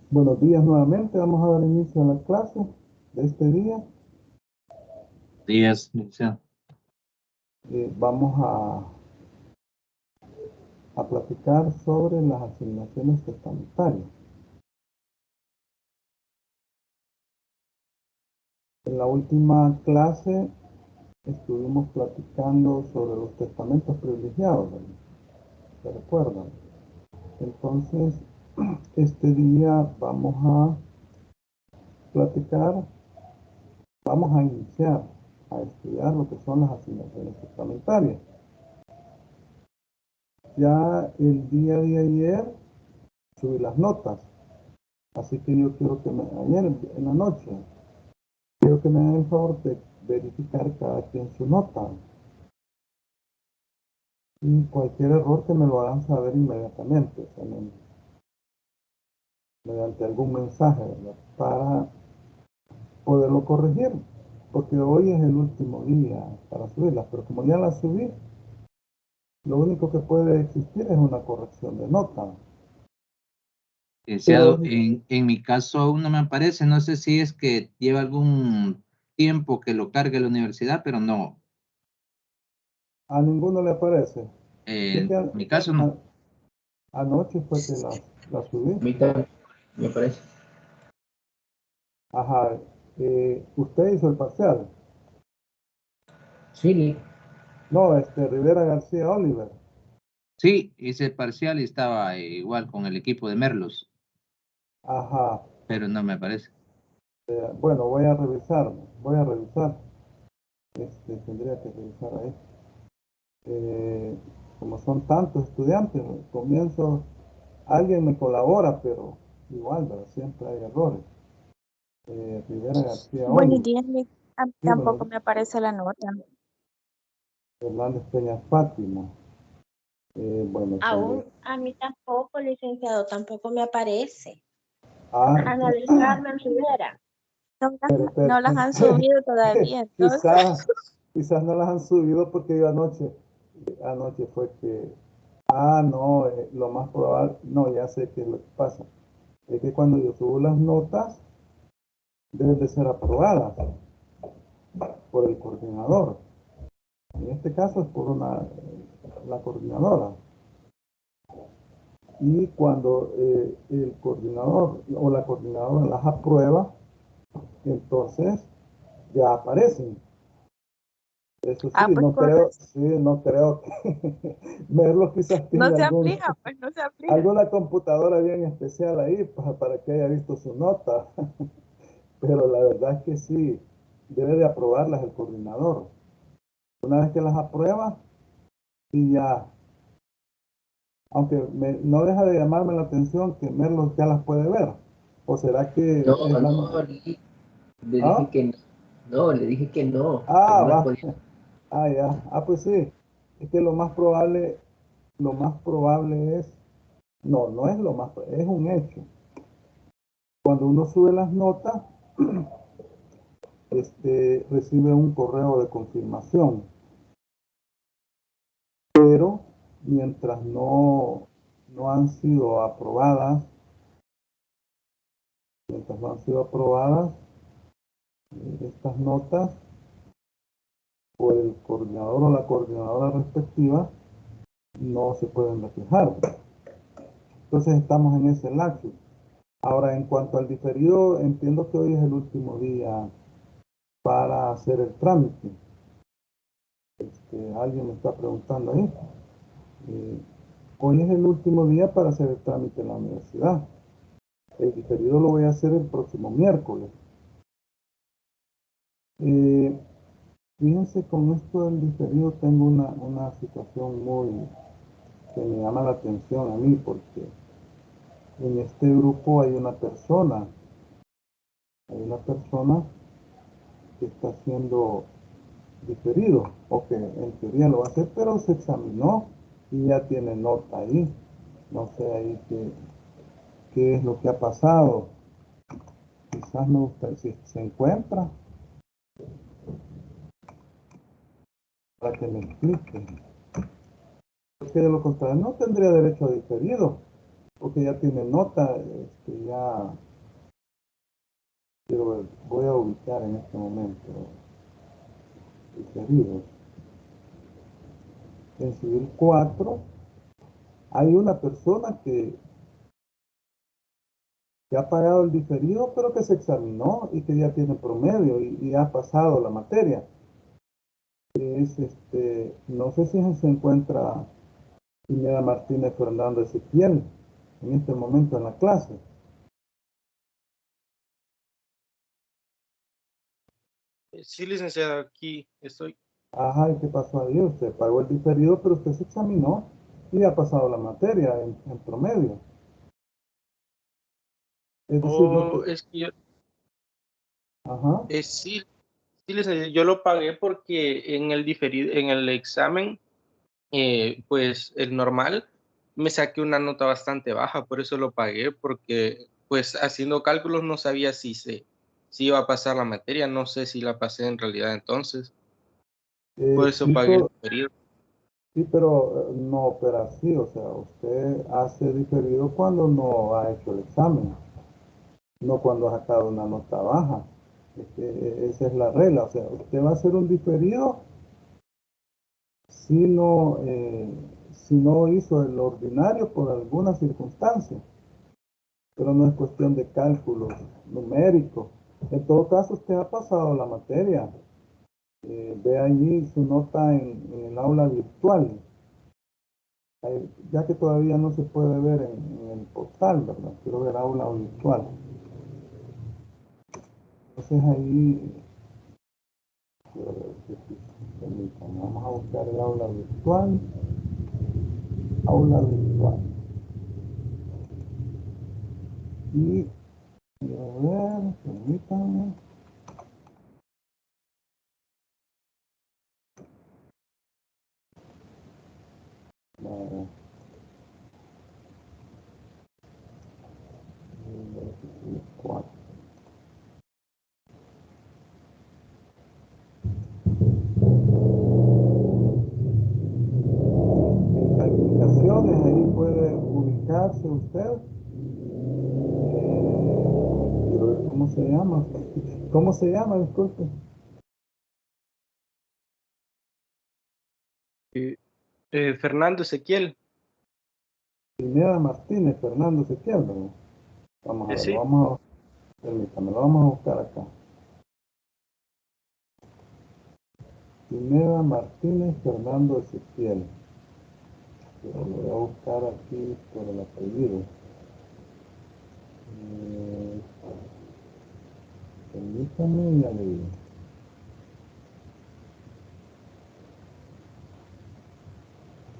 Buenos días nuevamente. Vamos a dar inicio a la clase de este día. Días, licenciado. Vamos a platicar sobre las asignaciones testamentarias. En la última clase estuvimos platicando sobre los testamentos privilegiados, ¿verdad? ¿Se recuerdan? Entonces, este día vamos a platicar, vamos a iniciar a estudiar lo que son las asignaciones testamentarias. Ya el día de ayer subí las notas. Así que yo quiero que ayer en la noche, quiero que me hagan el favor de verificar cada quien su nota. Y cualquier error que me lo hagan saber inmediatamente, o sea, mediante algún mensaje, ¿verdad? Para poderlo corregir. Porque hoy es el último día para subirlas, pero como ya las subí, lo único que puede existir es una corrección de nota. Licenciado, Pero en mi caso aún no me aparece, no sé si es que lleva algún tiempo que lo cargue la universidad, pero no, a ninguno le aparece. Es en que mi caso no. anoche fue que las subí. A mí también me parece. Ajá. Usted hizo el parcial. Sí, No, Rivera García Oliver. Sí, hice el parcial y estaba igual con el equipo de Merlos, Ajá. pero no me aparece. Bueno, voy a revisar. Voy a revisar. Tendría que revisar ahí. Eh, Como son tantos estudiantes, comienzo, alguien me colabora, pero igual, ¿verdad? Siempre hay errores. Rivera García Buenos Oliver. días, a mí Sí, tampoco me aparece la nota. Hernández Peña Fátima. Bueno, Aún a mí tampoco, licenciado, tampoco me aparece. ah, Ana del Carmen Rivera. No las han subido todavía, entonces. quizás no las han subido porque yo anoche fue que, no, lo más probable, no, ya sé qué es lo que pasa. Es que cuando yo subo las notas, deben de ser aprobadas por el coordinador. En este caso es por la coordinadora. Y cuando el coordinador o la coordinadora las aprueba, entonces ya aparecen. Eso sí, Pues no con creo, sí, no creo que Merlo quizás no tenga se aplica, pues no se aplica. alguna computadora bien especial ahí para que haya visto su nota. Pero la verdad es que sí, debe de aprobarlas el coordinador. Una vez que las aprueba, y ya, aunque no deja de llamarme la atención que Merlo ya las puede ver. ¿O será que no, es la... no, le ¿Ah? dije que no. No, le dije que Ah, no las va. podía. Ah, ya. Ah, pues sí. Es que lo más probable es, no, no es lo más, es un hecho. Cuando uno sube las notas, recibe un correo de confirmación, pero mientras no han sido aprobadas, mientras no han sido aprobadas estas notas por el coordinador o la coordinadora respectiva, no se pueden reflejar. Entonces estamos en ese lapso. Ahora, en cuanto al diferido, entiendo que hoy es el último día para hacer el trámite. Alguien me está preguntando ahí. Eh, Hoy es el último día para hacer el trámite en la universidad. El diferido lo voy a hacer el próximo miércoles. Eh, Fíjense, con esto del diferido tengo una situación muy que me llama la atención a mí, porque en este grupo hay una persona que está haciendo diferido, o que en teoría lo va a hacer, pero se examinó y ya tiene nota ahí. No sé ahí qué es lo que ha pasado. Quizás me gustaría, si se encuentra, para que me explique. Porque de lo contrario no tendría derecho a diferido. porque ya tiene nota, ya quiero ver, voy a ubicar en este momento diferidos. En civil 4 hay una persona que ha pagado el diferido, pero que se examinó y que ya tiene promedio y ha pasado la materia. Es no sé si se encuentra Pineda Martínez Fernando Ezequiel en este momento en la clase. Sí, licenciado, aquí estoy. Ajá, ¿y qué pasó ahí? Usted pagó el diferido, pero usted se examinó y ha pasado la materia en promedio. Es decir, no Oh, te... es que yo, Ajá. sí, sí, licenciado, yo lo pagué porque en el diferido, en el examen, pues el normal, me saqué una nota bastante baja, por eso lo pagué, porque pues haciendo cálculos no sabía si iba a pasar la materia, no sé si la pasé en realidad entonces, por eso Sí, pagué el diferido. sí, pero no opera así, o sea, usted hace diferido cuando no ha hecho el examen, no cuando ha sacado una nota baja. Esa es la regla, o sea, usted va a hacer un diferido si no hizo el ordinario por alguna circunstancia, pero no es cuestión de cálculos numéricos. En todo caso, usted ha pasado la materia. Ve allí su nota en el aula virtual, ya que todavía no se puede ver en el portal, ¿verdad? Quiero ver aula virtual. Entonces ahí, quiero ver permítanme, vamos a buscar el aula virtual. Aula virtual. Y quiero ver, permítanme. Vale. Cuatro. En calificaciones, ahí puede ubicarse usted. Quiero ver cómo se llama. ¿Cómo se llama? Disculpe. Fernando Ezequiel, Pineda Martínez, Fernando Ezequiel, ¿verdad? Vamos a ver, sí, permítame, lo vamos a buscar acá. Pineda Martínez, Fernando Ezequiel. Lo voy a buscar aquí por el apellido. Permítame, ya le digo.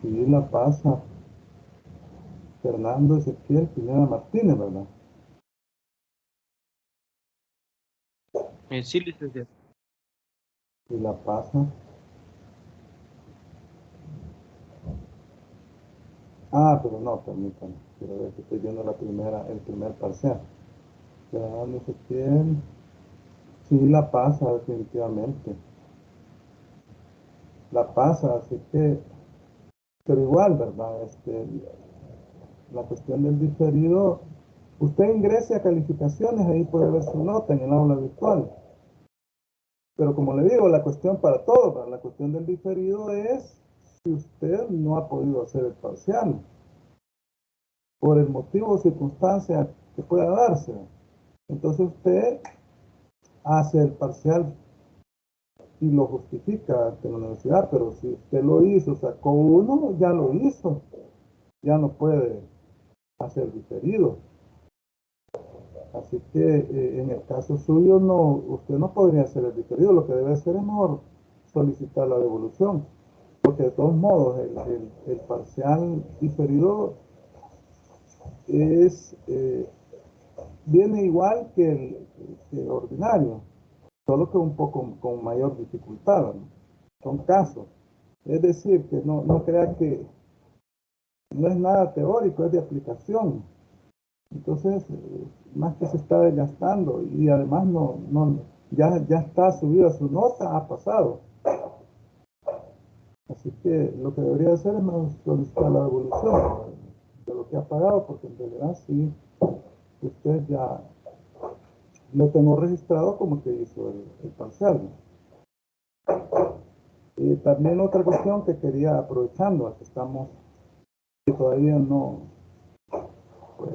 Sí, la pasa. Fernando Ezequiel, Pineda Martínez, ¿verdad? sí, licenciado. Y la pasa. Ah, pero no, permítame. Quiero ver que estoy viendo el primer parcial. Fernando Ezequiel. Sí, la pasa, definitivamente. La pasa, así que, pero igual, ¿verdad? La cuestión del diferido, usted ingrese a calificaciones, ahí puede ver su nota en el aula virtual. Pero como le digo, la cuestión para todos, ¿verdad? La cuestión del diferido es si usted no ha podido hacer el parcial, por el motivo o circunstancia que pueda darse. Entonces usted hace el parcial y lo justifica ante la universidad, pero si usted lo hizo, sacó uno, ya lo hizo, ya no puede hacer diferido. Así que en el caso suyo, usted no podría hacer el diferido, lo que debe hacer es mejor solicitar la devolución, porque de todos modos el parcial diferido viene igual que el ordinario, solo que un poco con mayor dificultad, ¿no? Son casos. Es decir, que no crea que no es nada teórico, es de aplicación. Entonces, más que se está desgastando y además ya está subida su nota, ha pasado. Así que lo que debería hacer es solicitar la devolución. de lo que ha pagado, porque en realidad sí, usted ya lo tengo registrado como que hizo el parcial. También otra cuestión que quería, aprovechando a que estamos, que todavía no, pues,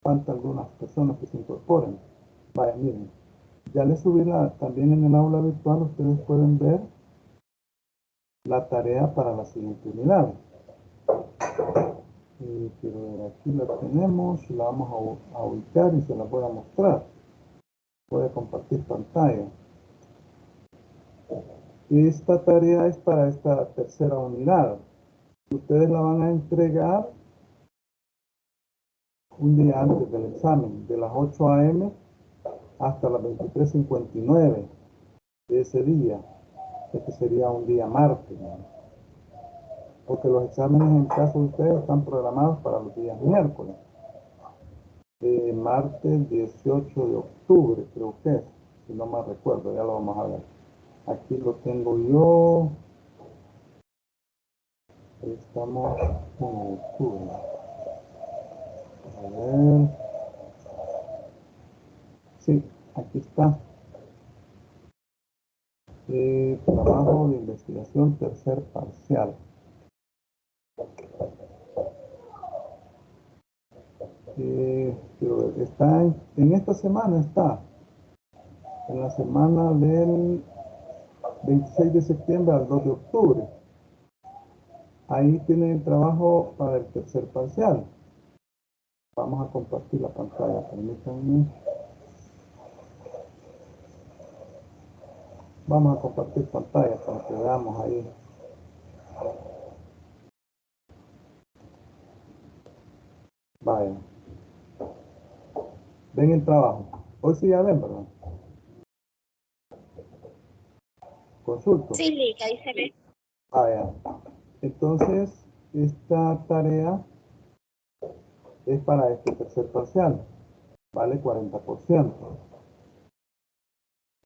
faltan algunas personas que se incorporen. Vaya, miren, ya les subí también en el aula virtual, ustedes pueden ver la tarea para la siguiente unidad. Quiero ver, aquí la tenemos, la vamos a ubicar y se la voy a mostrar. Voy a compartir pantalla. Esta tarea es para esta tercera unidad. Ustedes la van a entregar un día antes del examen, de las 8 a.m. hasta las 23:59 de ese día. Este sería un día martes, ¿no? Porque los exámenes en caso de ustedes están programados para los días miércoles. Martes 18 de octubre, creo que es, si no mal recuerdo, ya lo vamos a ver. Aquí lo tengo yo. Estamos en octubre. A ver. Sí, aquí está. Trabajo de investigación tercer parcial. Pero está en esta semana, está en la semana del 26 de septiembre al 2 de octubre. Ahí tienen el trabajo para el tercer parcial. Vamos a compartir la pantalla, permítanme. Vamos a compartir pantalla para que veamos ahí. Vaya. Ven el trabajo. Hoy sí ya ven, ¿verdad? Consulto. Sí, Lick, ahí se ve. Vaya. Entonces, esta tarea es para este tercer parcial. Vale 40%.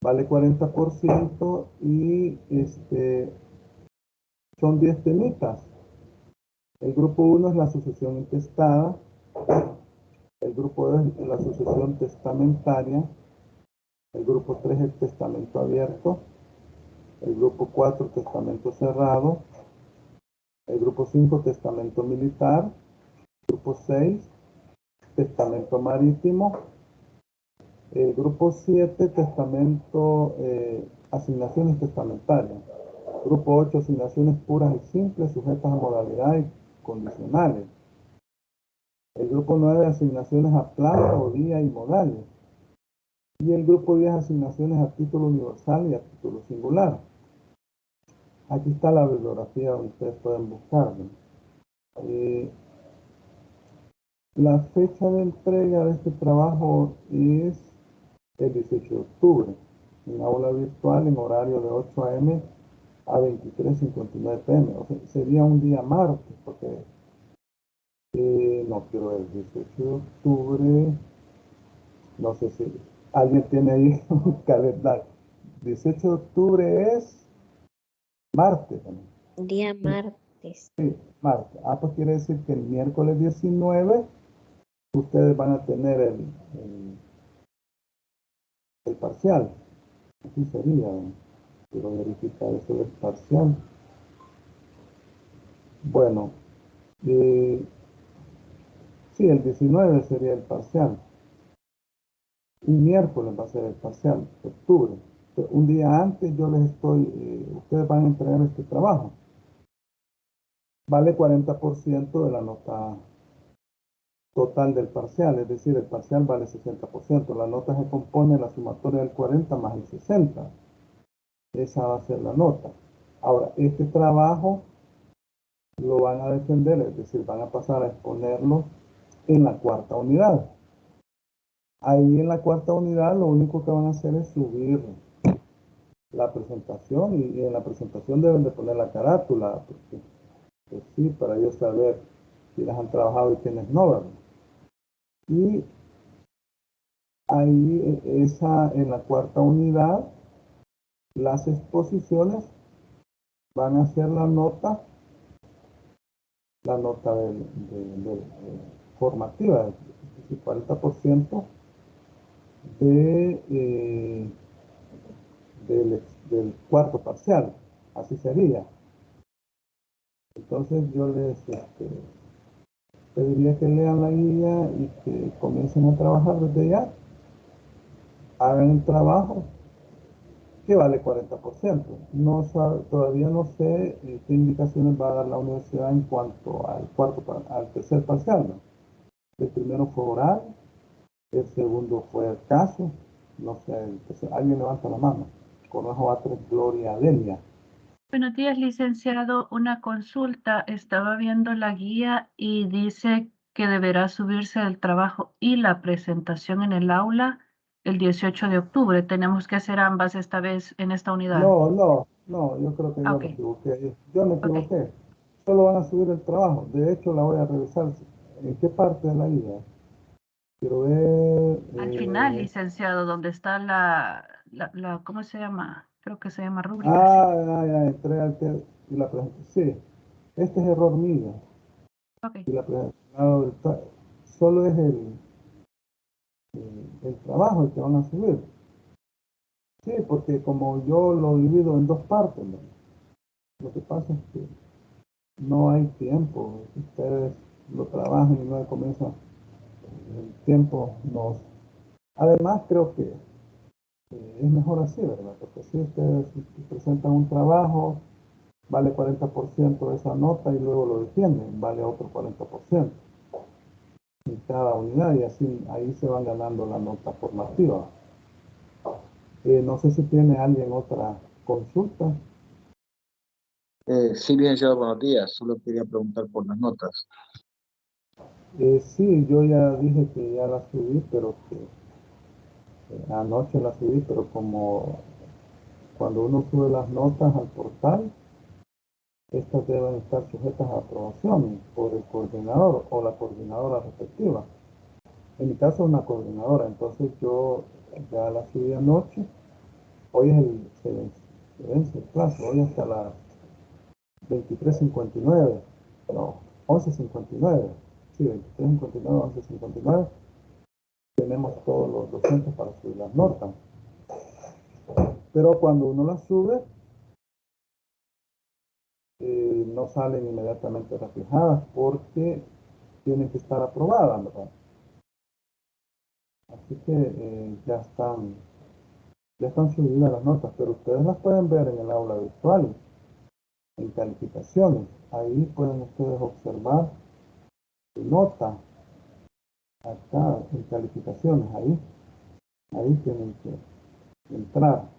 Vale 40% y son 10 temitas. El grupo 1 es la sucesión intestada. El grupo 2 es la sucesión testamentaria. El grupo 3 es el testamento abierto. El grupo 4, testamento cerrado. El grupo 5, testamento militar. Grupo 6, testamento marítimo. El grupo 7, testamento, asignaciones testamentarias. Grupo 8, asignaciones puras y simples, sujetas a modalidades condicionales. El grupo 9, asignaciones a plazo, día y modales. Y el grupo 10, asignaciones a título universal y a título singular. Aquí está la bibliografía donde ustedes pueden buscarlo. La fecha de entrega de este trabajo es el 18 de octubre, en aula virtual en horario de 8 a.m. a 23:59 p.m. O sea, sería un día martes, porque no quiero ver, 18 de octubre, no sé si alguien tiene ahí un calendario. 18 de octubre es martes también. Día martes. Sí, martes. Pues quiere decir que el miércoles 19 ustedes van a tener el parcial. Así sería. Quiero verificar eso del parcial. Bueno, sí, el 19 sería el parcial. Un miércoles va a ser el parcial, octubre. Un día antes yo les ustedes van a entregar este trabajo. Vale 40% de la nota total del parcial, es decir, el parcial vale 60%. La nota se compone de la sumatoria del 40 más el 60. Esa va a ser la nota. Ahora, este trabajo lo van a defender, es decir, van a pasar a exponerlo en la cuarta unidad. Ahí en la cuarta unidad lo único que van a hacer es subir la presentación y en la presentación deben de poner la carátula, porque pues sí, para ellos saber quiénes han trabajado y quiénes no, ¿verdad? Y ahí en la cuarta unidad, las exposiciones van a ser la nota la nota formativa, el 40% del cuarto parcial, así sería. Entonces yo les pediría que lean la guía y que comiencen a trabajar desde ya, hagan el trabajo que vale 40%. No todavía no sé qué indicaciones va a dar la universidad en cuanto al tercer parcial, ¿no? El primero fue oral, el segundo fue el caso, no sé, alguien levanta la mano. Correjo A3, Gloria Delia. Buenos días, licenciado. Una consulta. Estaba viendo la guía y dice que deberá subirse el trabajo y la presentación en el aula el 18 de octubre. Tenemos que hacer ambas esta vez en esta unidad. No, yo creo que yo Ok. me equivoqué. Yo me Ok. equivoqué. Solo van a subir el trabajo. De hecho, la voy a revisar. ¿En qué parte de la guía? Quiero ver. Al final, licenciado, donde está ¿cómo se llama? Creo que se llama rúbrica. Ya, entré y la presentación. Sí, este es error mío. Ok. Y la presentación solo es el trabajo el que van a subir. Sí, porque como yo lo divido en dos partes, ¿no? Lo que pasa es que no hay tiempo. Ustedes lo trabajan y no comienza el tiempo. Además, creo que es mejor así, ¿verdad? Porque si ustedes presentan un trabajo, vale 40% de esa nota y luego lo defienden, vale otro 40% en cada unidad y así ahí se van ganando la nota formativa. No sé si tiene alguien otra consulta. Sí, licenciado, buenos días. Solo quería preguntar por las notas. Sí, yo ya dije que ya la subí, pero que anoche la subí, pero como cuando uno sube las notas al portal, estas deben estar sujetas a aprobación por el coordinador o la coordinadora respectiva. En mi caso, una coordinadora, entonces yo ya la subí anoche. Hoy se vence el plazo, hoy hasta las 23:59, no, 11:59, sí, 23:59, 11:59, tenemos todos los docentes para subir las notas. Pero cuando uno las sube, no salen inmediatamente reflejadas porque tienen que estar aprobadas, ¿verdad? Así que ya están subidas las notas, pero ustedes las pueden ver en el aula virtual, en calificaciones. Ahí pueden ustedes observar su nota, acá en calificaciones, ahí tienen que entrar.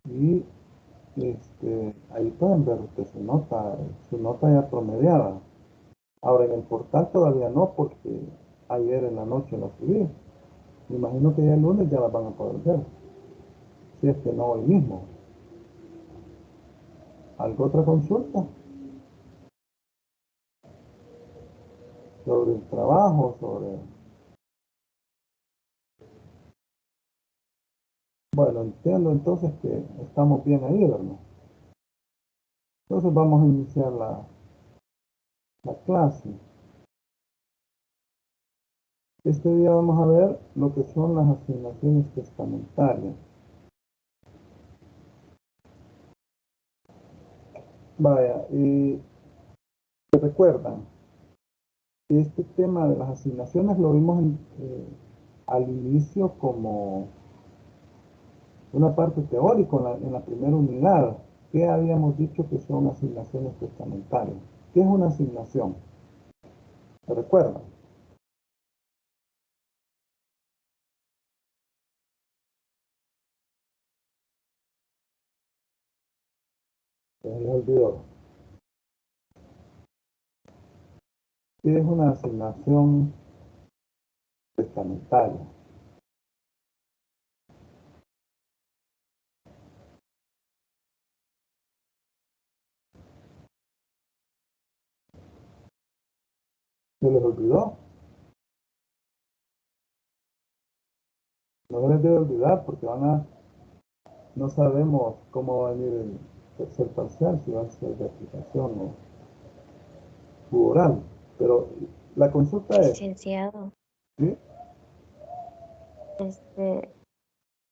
Y ahí pueden ver ustedes su nota ya promediada. Ahora en el portal todavía no, porque ayer en la noche la subí. Me imagino que ya el lunes ya las van a poder ver. Si es que no hoy mismo. ¿Alguna otra consulta? Sobre el trabajo, Bueno, entiendo entonces que estamos bien ahí, ¿verdad? Entonces vamos a iniciar la clase. Este día vamos a ver lo que son las asignaciones testamentarias. Vaya, y recuerdan, este tema de las asignaciones lo vimos al inicio como una parte teórica en la primera unidad. ¿Qué habíamos dicho que son asignaciones testamentarias? ¿Qué es una asignación? ¿Se recuerdan? Se les olvidó. ¿Qué es una asignación testamentaria? ¿Se les olvidó? No se les debe olvidar porque no sabemos cómo va a venir el tercer parcial, si va a ser de aplicación o u oral. Pero la consulta es, Licenciado, ¿sí?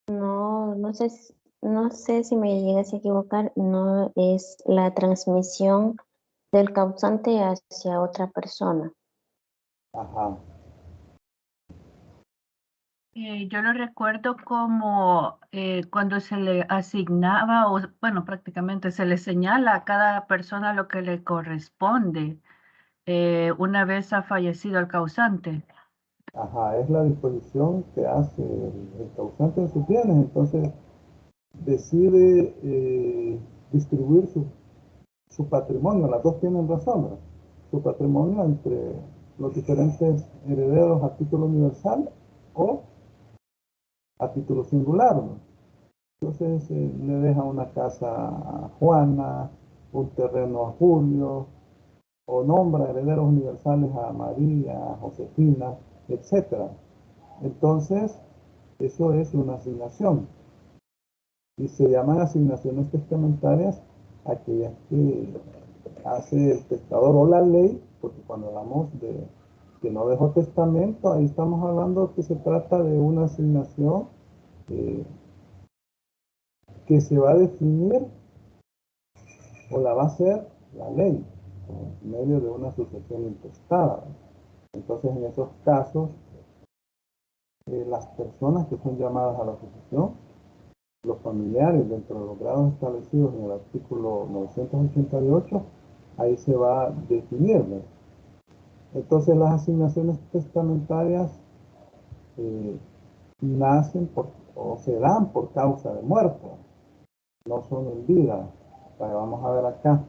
no sé si me llegas a equivocar, no es la transmisión del causante hacia otra persona. Ajá. Yo lo recuerdo como cuando se le asignaba, o bueno, prácticamente se le señala a cada persona lo que le corresponde una vez ha fallecido el causante. Ajá, es la disposición que hace el causante de sus bienes. Entonces decide distribuir su patrimonio. Las dos tienen razón, ¿verdad? Su patrimonio entre los diferentes herederos a título universal o a título singular, ¿no? Entonces le deja una casa a Juana, un terreno a Julio, o nombra herederos universales a María, a Josefina, etc. Entonces, eso es una asignación. Y se llaman asignaciones testamentarias aquellas que hace el testador o la ley, porque cuando hablamos de que no dejó testamento, ahí estamos hablando que se trata de una asignación que se va a definir o la va a hacer la ley en medio de una sucesión intestada. Entonces, en esos casos, las personas que son llamadas a la sucesión, los familiares dentro de los grados establecidos en el artículo 988, ahí se va a definir, ¿no? Entonces, las asignaciones testamentarias nacen o se dan por causa de muerte, no son en vida. Vamos a ver acá.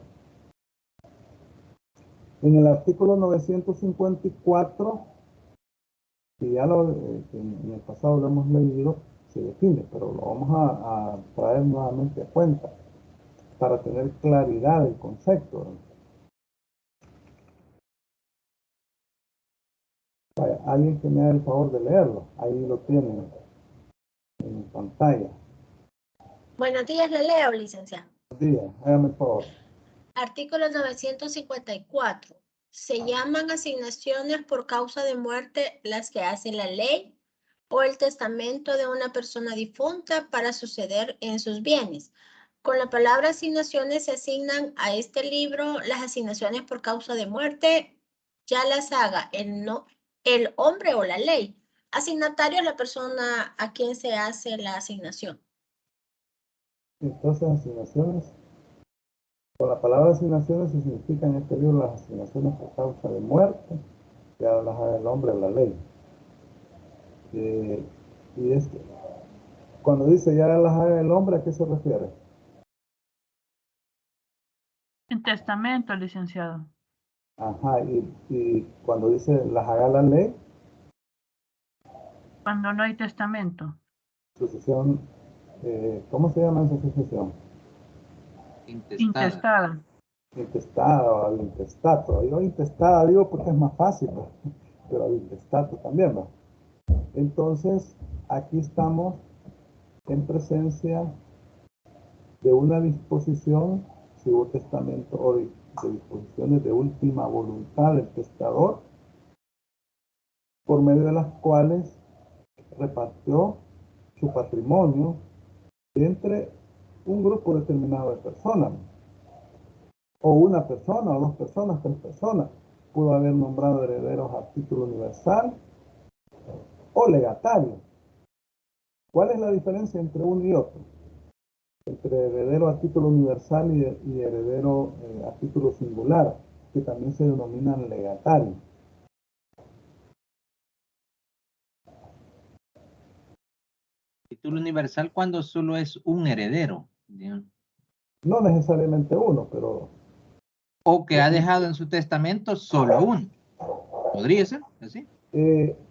En el artículo 954, que ya que en el pasado lo hemos leído, se define, pero lo vamos a traer nuevamente a cuenta para tener claridad del concepto. Vaya, alguien que me haga el favor de leerlo, ahí lo tienen en pantalla. Buenos días, le leo, licenciado. Buenos días, hágame el favor. Artículo 954. Se llaman asignaciones por causa de muerte las que hace la ley o el testamento de una persona difunta para suceder en sus bienes. Con la palabra asignaciones se asignan a este libro las asignaciones por causa de muerte, ya las haga el hombre o la ley. Asignatario es la persona a quien se hace la asignación. Entonces, asignaciones, con la palabra asignaciones se significan en este libro las asignaciones por causa de muerte, ya las haga el hombre o la ley. Y cuando dice ya las haga el hombre, ¿a qué se refiere? En testamento, licenciado. Ajá, y cuando dice las haga la ley, Cuando no hay testamento. sucesión, ¿cómo se llama esa sucesión? Intestada. Intestada o al intestato. Yo intestada digo porque es más fácil, ¿no? Pero al intestato también, ¿no? Entonces, aquí estamos en presencia de una disposición, si hubo testamento o de disposiciones de última voluntad del testador, por medio de las cuales repartió su patrimonio entre un grupo determinado de personas, o una persona, o dos personas, tres personas. Pudo haber nombrado herederos a título universal o legatario. ¿Cuál es la diferencia entre uno y otro? Entre heredero a título universal y heredero a título singular, que también se denominan legatarios. Título universal cuando solo es un heredero. No necesariamente uno, pero... O que ha dejado en su testamento solo uno. ¿Podría ser así?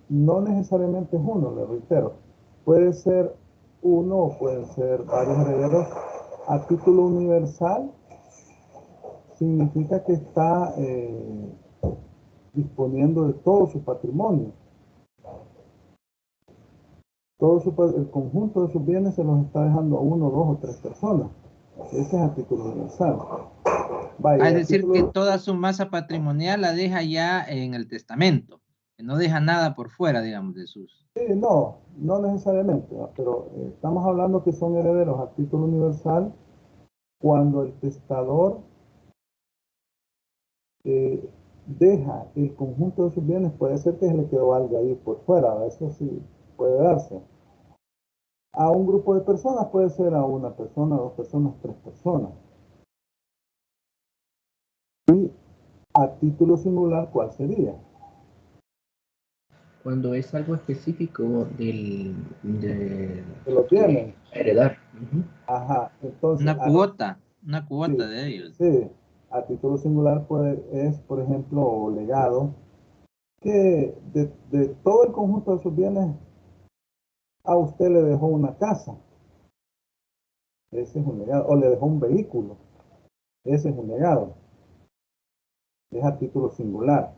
No necesariamente es uno, le reitero. Puede ser uno o pueden ser varios herederos. A título universal significa que está disponiendo de todo su patrimonio. El conjunto de sus bienes se los está dejando a uno, dos o tres personas. Ese es a título universal. Vaya, Es decir, que título, toda su masa patrimonial la deja ya en el testamento, que no deja nada por fuera, digamos, de sus... no, no necesariamente, ¿no? Pero estamos hablando que son herederos a título universal cuando el testador deja el conjunto de sus bienes. Puede ser que se le quedó algo ahí por fuera, eso sí puede darse. A un grupo de personas puede ser a una persona, dos personas, tres personas. Y a título singular, ¿cuál sería? Cuando es algo específico Que lo tienen. heredar. Ajá, entonces, Una cuota sí, de ellos. sí, a título singular es, por ejemplo, legado, que de todo el conjunto de sus bienes, a usted le dejó una casa. Ese es un legado. O le dejó un vehículo. Ese es un legado. Es a título singular.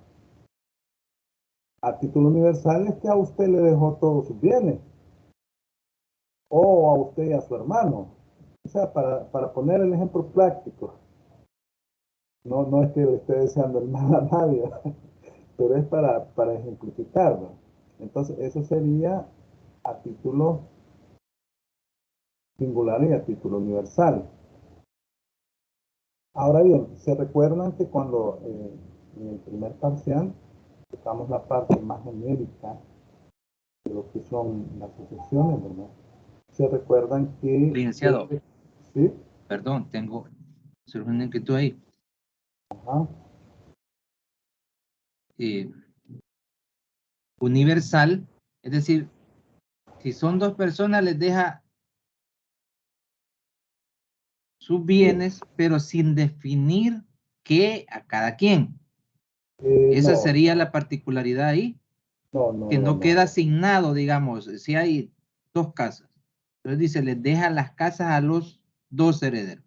A título universal es que a usted le dejó todos sus bienes. O a usted y a su hermano. O sea, para poner el ejemplo práctico. No es que le esté deseando el mal a nadie, pero es para ejemplificarlo. Entonces, eso sería a título singular y a título universal. Ahora bien, se recuerdan que cuando en el primer parcial tocamos la parte más genérica de lo que son las sucesiones, ¿verdad? Se recuerdan que... Licenciado, ¿sí? perdón, tengo una inquietud ahí. Ajá. Universal, es decir, si son dos personas, les deja sus bienes, pero sin definir qué a cada quien. Esa No, sería la particularidad ahí, que no queda no. asignado, digamos, si hay dos casas. Entonces dice, les deja las casas a los dos herederos.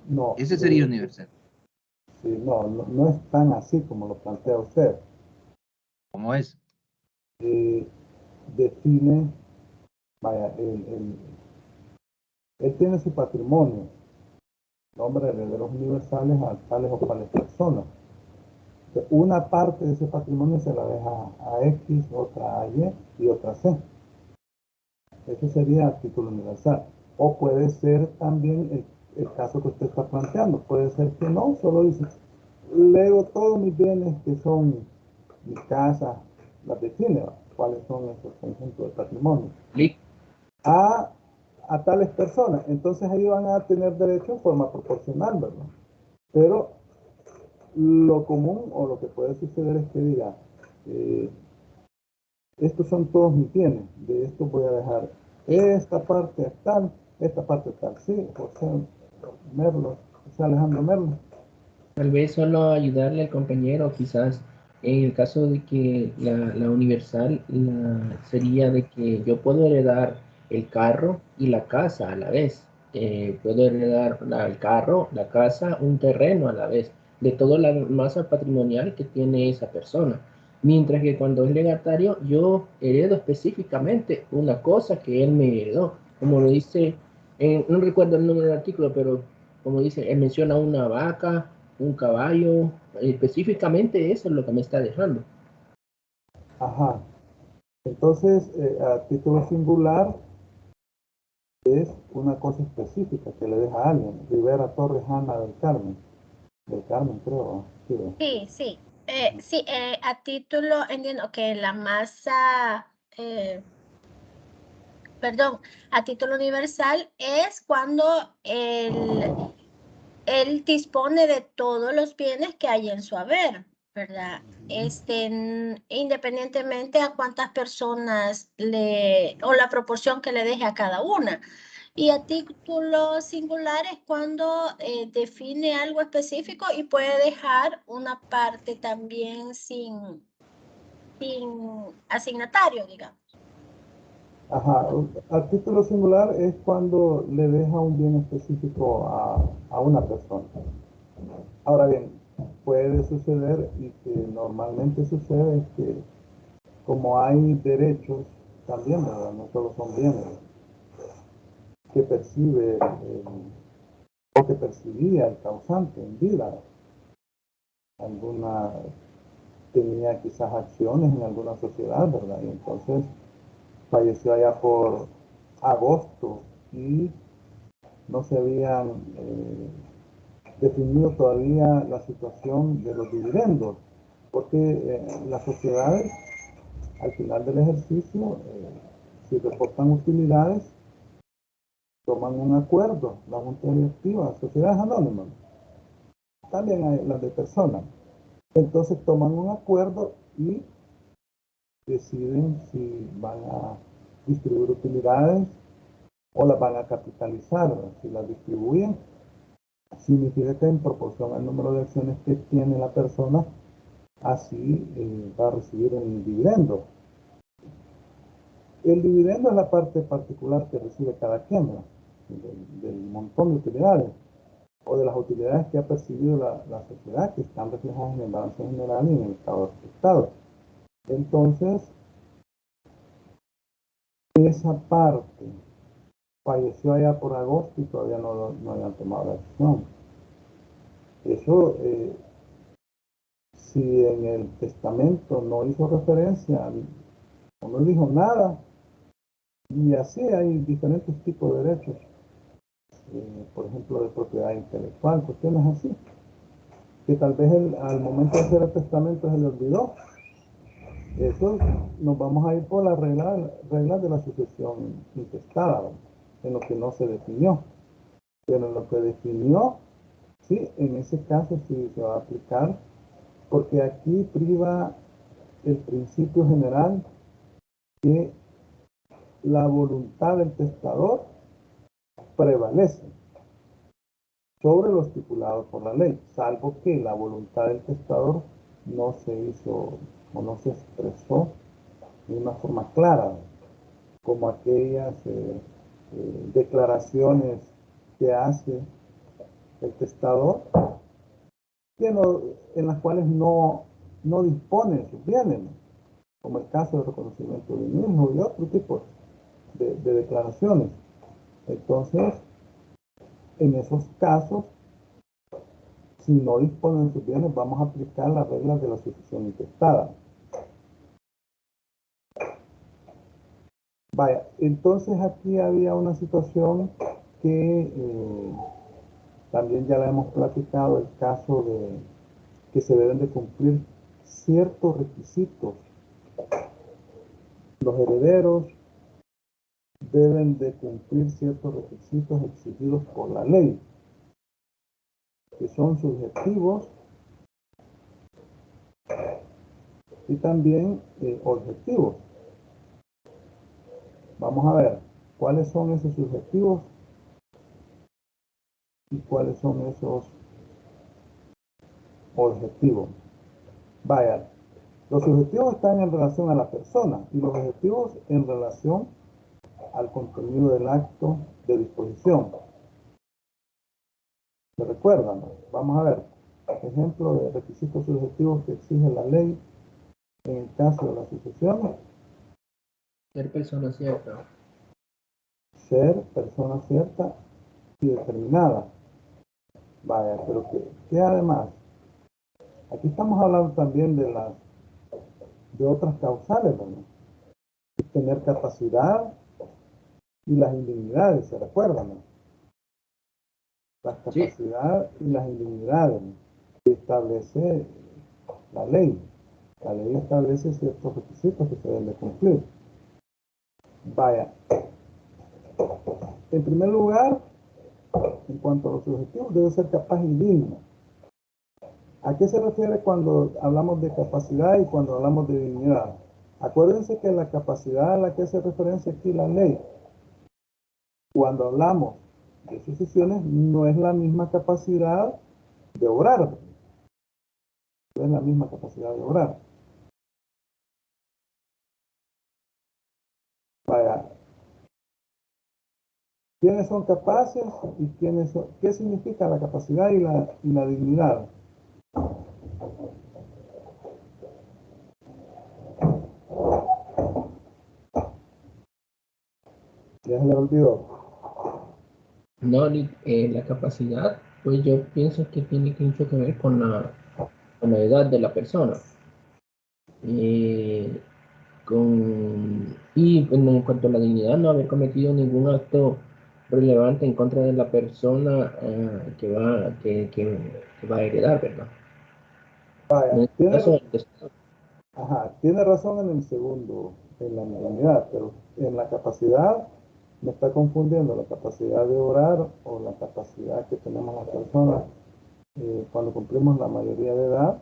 No, Ese sería universal. sí, no es tan así como lo plantea usted. ¿Cómo es? Define, vaya, él tiene su patrimonio, nombre de herederos universales a tales o cuales personas. Una parte de ese patrimonio se la deja a X, otra a Y y otra a C. Eso sería a título universal. O puede ser también el caso que usted está planteando. Puede ser que no, solo dice, leo todos mis bienes que son mi casa, las define, ¿va? Cuáles son esos conjuntos de patrimonio. A tales personas. Entonces ahí van a tener derecho en forma proporcional, ¿verdad? Pero lo común o lo que puede suceder es que diga, estos son todos mis bienes, de esto voy a dejar esta parte tal, esta parte tal. Sí, José Merlo, José Alejandro Merlo. Tal vez solo ayudarle al compañero, quizás en el caso de que la universal sería de que yo puedo heredar el carro y la casa a la vez. Puedo heredar el carro, la casa, un terreno a la vez, de toda la masa patrimonial que tiene esa persona. Mientras que cuando es legatario, yo heredo específicamente una cosa que él me heredó. Como lo dice, no recuerdo el número del artículo, pero como dice, él menciona una vaca, un caballo, específicamente eso es lo que me está dejando. Ajá. Entonces, a título singular, es una cosa específica que le deja a alguien. Rivera Torres Ana del Carmen. Del Carmen, creo. Sí, Sí. Sí, a título, entiendo que la masa, perdón, a título universal es cuando él dispone de todos los bienes que hay en su haber, ¿verdad? Independientemente a cuántas personas o la proporción que le deje a cada una. Y a título singular es cuando define algo específico y puede dejar una parte también sin asignatario, digamos. Ajá, a título singular es cuando le deja un bien específico a una persona. Ahora bien, puede suceder y que normalmente sucede es que como hay derechos también, ¿verdad? No solo son bienes que percibe o que percibía el causante en vida. Tenía quizás acciones en alguna sociedad, ¿verdad? Y entonces falleció allá por agosto y no se habían definido todavía la situación de los dividendos, porque las sociedades al final del ejercicio, si reportan utilidades, toman un acuerdo, la junta directiva, sociedades anónimas, también hay las de personas. Entonces toman un acuerdo y deciden si van a distribuir utilidades o las van a capitalizar. Si las distribuyen, significa que en proporción al número de acciones que tiene la persona, así va a recibir el dividendo. El dividendo es la parte particular que recibe cada quien, ¿no? del montón de utilidades o de las utilidades que ha percibido la sociedad, que están reflejadas en el balance general y en el estado de estado. Entonces, esa parte falleció allá por agosto y todavía no habían tomado la decisión. Eso, si en el testamento no hizo referencia o no dijo nada, y así hay diferentes tipos de derechos, por ejemplo, de propiedad intelectual, cuestiones así, que tal vez al momento de hacer el testamento se le olvidó. Eso nos vamos a ir por las reglas de la sucesión intestada, ¿no? En lo que no se definió. Pero en lo que definió, sí, en ese caso sí se va a aplicar, porque aquí priva el principio general que la voluntad del testador prevalece sobre lo estipulado por la ley, salvo que la voluntad del testador no se hizo o no se expresó de una forma clara, como aquellas declaraciones que hace el testador, en las cuales no dispone de sus bienes, como el caso de reconocimiento de un hijo y otro tipo de declaraciones. Entonces, en esos casos, si no disponen de sus bienes, vamos a aplicar las reglas de la sucesión intestada. Vaya, entonces aquí había una situación que también ya la hemos platicado, el caso de que se deben de cumplir ciertos requisitos. Los herederos deben de cumplir ciertos requisitos exigidos por la ley, que son subjetivos y también objetivos. Vamos a ver cuáles son esos subjetivos y cuáles son esos objetivos. Vaya, los objetivos están en relación a la persona y los objetivos en relación al contenido del acto de disposición. ¿Se recuerdan? Vamos a ver. Ejemplo de requisitos subjetivos que exige la ley en el caso de la sucesión. Ser persona cierta. Ser persona cierta y determinada. Vaya, pero ¿qué además? Aquí estamos hablando también de otras causales, ¿no? Tener capacidad y las indignidades, ¿se recuerdan? ¿No? Las capacidades y las indignidades, ¿no? Que establece la ley. La ley establece ciertos requisitos que se deben de cumplir. Vaya, en primer lugar, en cuanto a los objetivos, debe ser capaz y digno. ¿A qué se refiere cuando hablamos de capacidad y cuando hablamos de dignidad? Acuérdense que la capacidad a la que hace referencia aquí la ley, cuando hablamos de sucesiones, no es la misma capacidad de obrar. No es la misma capacidad de obrar. Vaya, ¿quiénes son capaces y quiénes son? ¿Qué significa la capacidad y la dignidad? Ya se le olvidó. No, la capacidad, pues yo pienso que tiene mucho que ver con la edad de la persona. Eh, y bueno, en cuanto a la dignidad, no haber cometido ningún acto relevante en contra de la persona que va a heredar, ¿verdad? En Vaya, este caso, el testador. tiene razón en el segundo, en la dignidad, pero en la capacidad me está confundiendo la capacidad de orar o la capacidad que tenemos las personas cuando cumplimos la mayoría de edad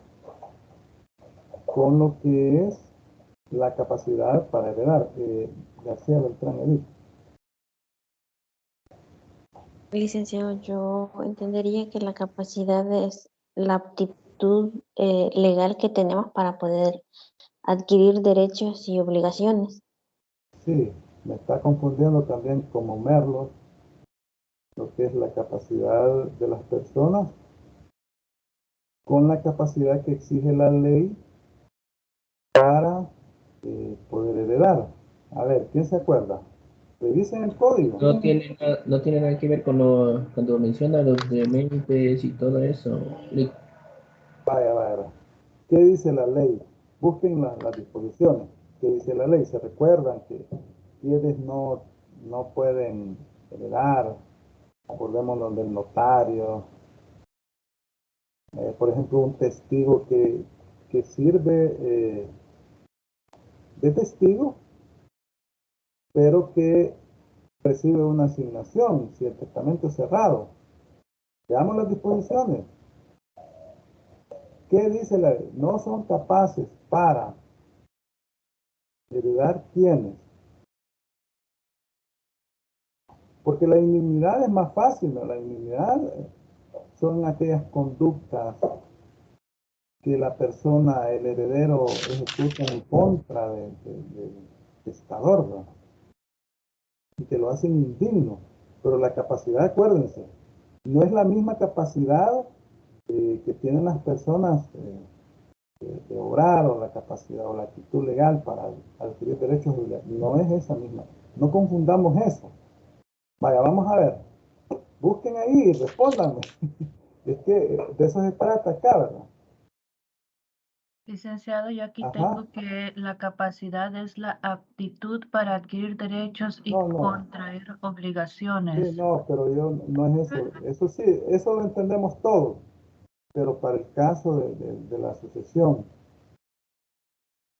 con lo que es la capacidad para heredar. García Beltrán Edith. Licenciado, yo entendería que la capacidad es la aptitud legal que tenemos para poder adquirir derechos y obligaciones. Sí, me está confundiendo también como Merlo, lo que es la capacidad de las personas con la capacidad que exige la ley para poder heredar. A ver, ¿quién se acuerda? Revisen el código. No tiene nada que ver con cuando menciona los dementes y todo eso. Vaya, vaya. ¿Qué dice la ley? Busquen las disposiciones. ¿Qué dice la ley? Se recuerdan que quienes no pueden heredar. Acordémonos del notario. Por ejemplo, un testigo que sirve de testigo, pero que recibe una asignación si el testamento es cerrado. Veamos las disposiciones. ¿Qué dice la ley? No son capaces para heredar quienes. Porque la indignidad es más fácil, ¿no? La indignidad son aquellas conductas que la persona, el heredero, ejecuta en contra del testador, ¿no? Y que lo hacen indigno. Pero la capacidad, acuérdense, no es la misma capacidad que tienen las personas de obrar o la capacidad o la actitud legal para adquirir derechos. No es esa misma. No confundamos eso. Vaya, vamos a ver. Busquen ahí y respóndanme. Es que de eso se trata acá, ¿verdad? Licenciado, yo aquí Ajá. tengo que la capacidad es la aptitud para adquirir derechos y No, no. contraer Sí, obligaciones. no, pero yo no es eso. Eso sí, eso lo entendemos todos. Pero para el caso de la sucesión,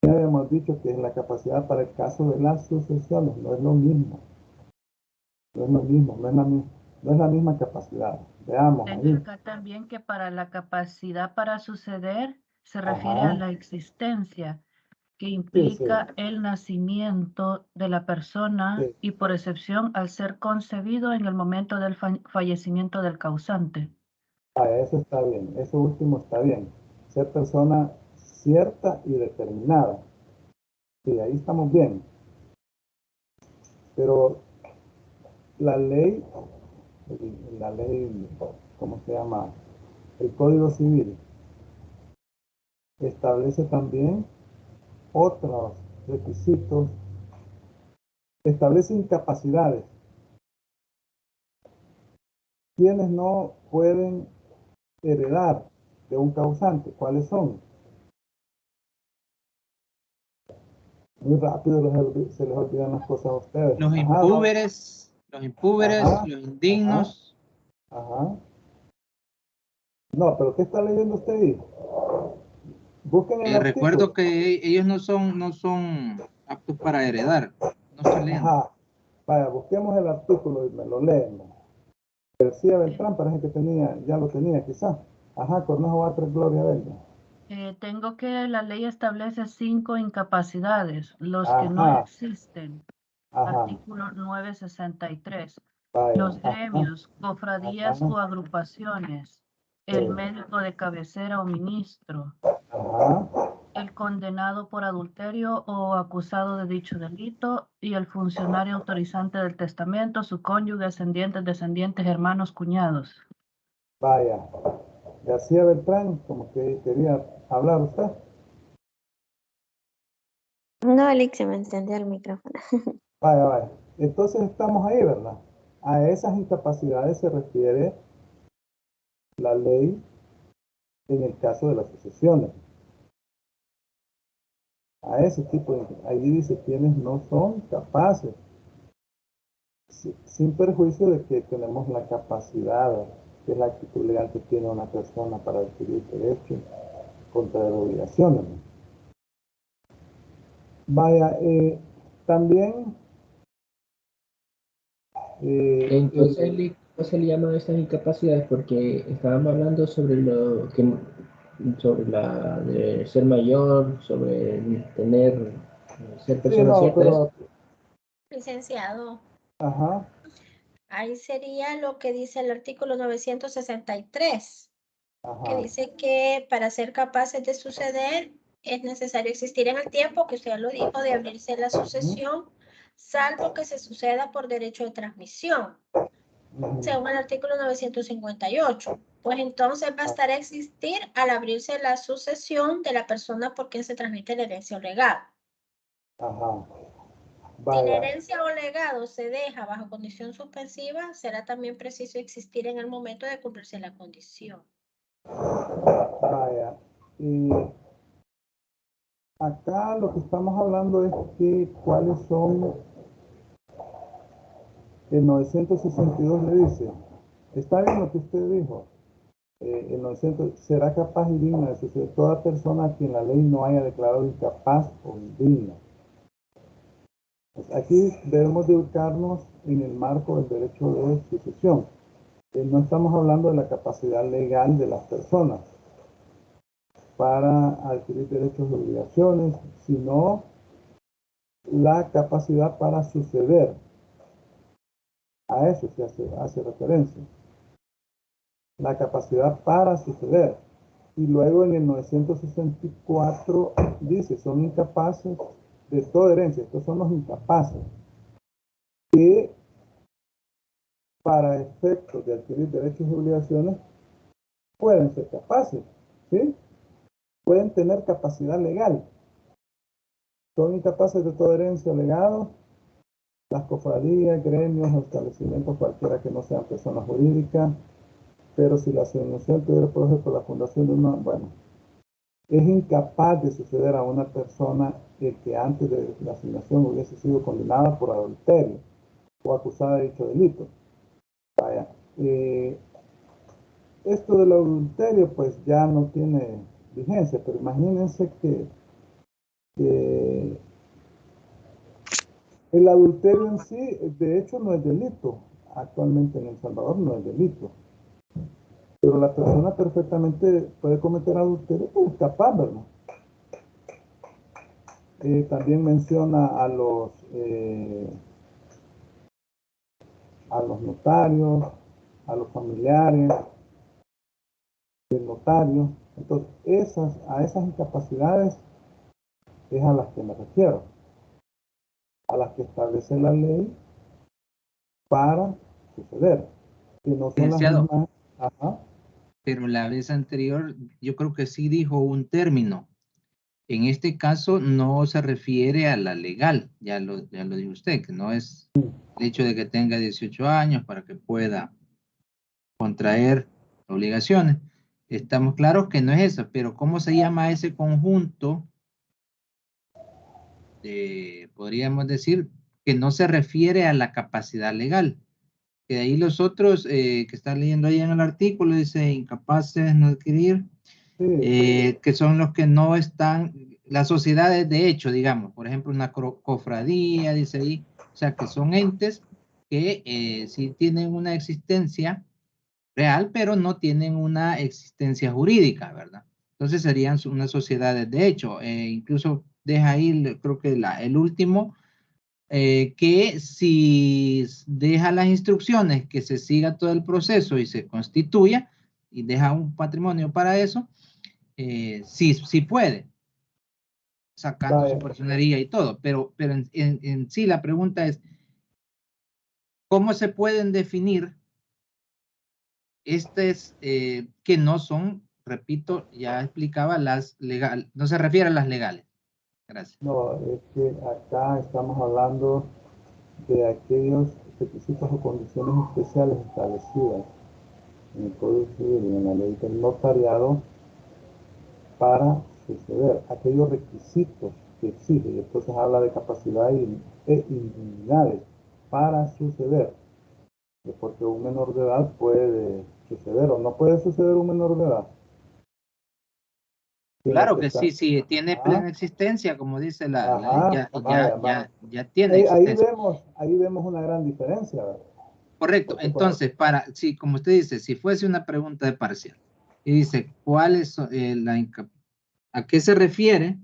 ya habíamos dicho que es la capacidad para el caso de las sucesiones, no es lo mismo. No es lo mismo, no es la misma capacidad. Veamos Tengo ahí. acá también que para la capacidad para suceder se refiere a Ajá. la existencia, que Sí, sí, implica el nacimiento de la persona sí. y por excepción al ser concebido en el momento del fallecimiento del causante. Eso está bien, eso último está bien. Ser persona cierta y determinada. Sí, ahí estamos bien. Pero la ley, ¿cómo se llama? El Código Civil establece también otros requisitos, establece incapacidades. Quienes no pueden heredar de un causante, ¿cuáles son? Muy rápido se les olvidan las cosas a ustedes. Los impúberes, Ajá, los indignos. ajá. No, pero ¿qué está leyendo usted ahí? Busquen el Recuerdo artículo. que ellos no son aptos para heredar. No estoy leyendo. Ajá. Vaya, busquemos el artículo y me lo leen. García Beltrán parece que ya lo tenía quizás. Ajá, Cornejo Batres, Gloria Belda. Tengo que la ley establece 5 incapacidades, los que no Ajá, existen. ajá. Artículo 963. Vaya, Los ajá, gremios, cofradías ajá, o agrupaciones, sí, el médico de cabecera o ministro, ajá, el condenado por adulterio o acusado de dicho delito y el funcionario autorizante del testamento, su cónyuge, descendientes, hermanos, cuñados. vaya. García Beltrán, como que quería hablar usted. No, Alex, se me encendió el micrófono. Vaya, vaya. Entonces estamos ahí, ¿verdad? A esas incapacidades se refiere la ley en el caso de las sucesiones. A ese tipo de... Ahí dice quienes no son capaces. Sin perjuicio de que tenemos la capacidad, que es la actitud legal que tiene una persona para adquirir derechos, contraer obligaciones. Vaya, también... Entonces, ¿cómo se le llaman estas incapacidades? Porque estábamos hablando sobre lo que, sobre la de ser mayor, sobre tener, ser sí, persona no, cierta. pero... Licenciado, Ajá. ahí sería lo que dice el artículo 963, Ajá. que dice que para ser capaces de suceder es necesario existir en el tiempo, que usted ya lo dijo, de abrirse la sucesión, salvo que se suceda por derecho de transmisión, según el artículo 958. Pues entonces bastará existir al abrirse la sucesión de la persona por quien se transmite la herencia o legado. Ajá. Si la Vaya. herencia o legado se deja bajo condición suspensiva, será también preciso existir en el momento de cumplirse la condición. Vaya. Y acá lo que estamos hablando es que cuáles son, el 962 le dice, está bien lo que usted dijo, el 900 será capaz y digna de suceder toda persona a quien la ley no haya declarado incapaz o indigna. Pues aquí debemos de ubicarnos en el marco del derecho de sucesión. No estamos hablando de la capacidad legal de las personas para adquirir derechos y obligaciones, sino la capacidad para suceder. A eso se hace referencia. La capacidad para suceder. Y luego en el 964 dice, son incapaces de toda herencia. Estos son los incapaces que para efectos de adquirir derechos y obligaciones pueden ser capaces, ¿sí? Pueden tener capacidad legal. Son incapaces de toda herencia o legado, las cofradías, gremios o establecimientos cualquiera que no sean personas jurídicas, pero si la asignación tuviera por ejemplo la fundación de una, bueno, es incapaz de suceder a una persona que antes de la asignación hubiese sido condenada por adulterio o acusada de dicho delito. Vaya, esto del adulterio pues ya no tiene vigencia, pero imagínense que el adulterio en sí, de hecho, no es delito. Actualmente en El Salvador no es delito. Pero la persona perfectamente puede cometer adulterio por escapar, ¿verdad? También menciona a los notarios, a los familiares del notario. Entonces, a esas incapacidades es a las que me refiero. A las que establece la ley para suceder. Que no son las mismas. Ajá. Pero la vez anterior yo creo que sí dijo un término. En este caso no se refiere a la legal, ya lo dijo usted, que no es el hecho de que tenga 18 años para que pueda contraer obligaciones. Estamos claros que no es eso, pero ¿cómo se llama ese conjunto? Podríamos decir que no se refiere a la capacidad legal. Que de ahí los otros que están leyendo ahí en el artículo, dice incapaces no adquirir, que son los que no están, las sociedades de hecho, digamos, por ejemplo, una cofradía, dice ahí, o sea, que son entes que sí tienen una existencia real, pero no tienen una existencia jurídica, ¿verdad? Entonces serían unas sociedades de hecho, incluso deja ahí, creo que el último, que si deja las instrucciones que se siga todo el proceso y se constituya y deja un patrimonio para eso, sí puede, sacando su personería y todo, pero en sí la pregunta es, ¿cómo se pueden definir que no son, repito, ya explicaba, las legales, no se refiere a las legales? Gracias. No, es que acá estamos hablando de aquellos requisitos o condiciones especiales establecidas en el Código Civil y en la ley del notariado para suceder. Aquellos requisitos que exige, y entonces habla de capacidad e indignidades para suceder. Porque un menor de edad puede suceder o no puede suceder un menor de edad. Claro que sí, sí, tiene plena existencia, como dice la ley, ya tiene existencia. Ahí vemos una gran diferencia, ¿verdad? Correcto, porque entonces, sí, como usted dice, si fuese una pregunta de parcial, y dice, ¿cuál es a qué se refiere?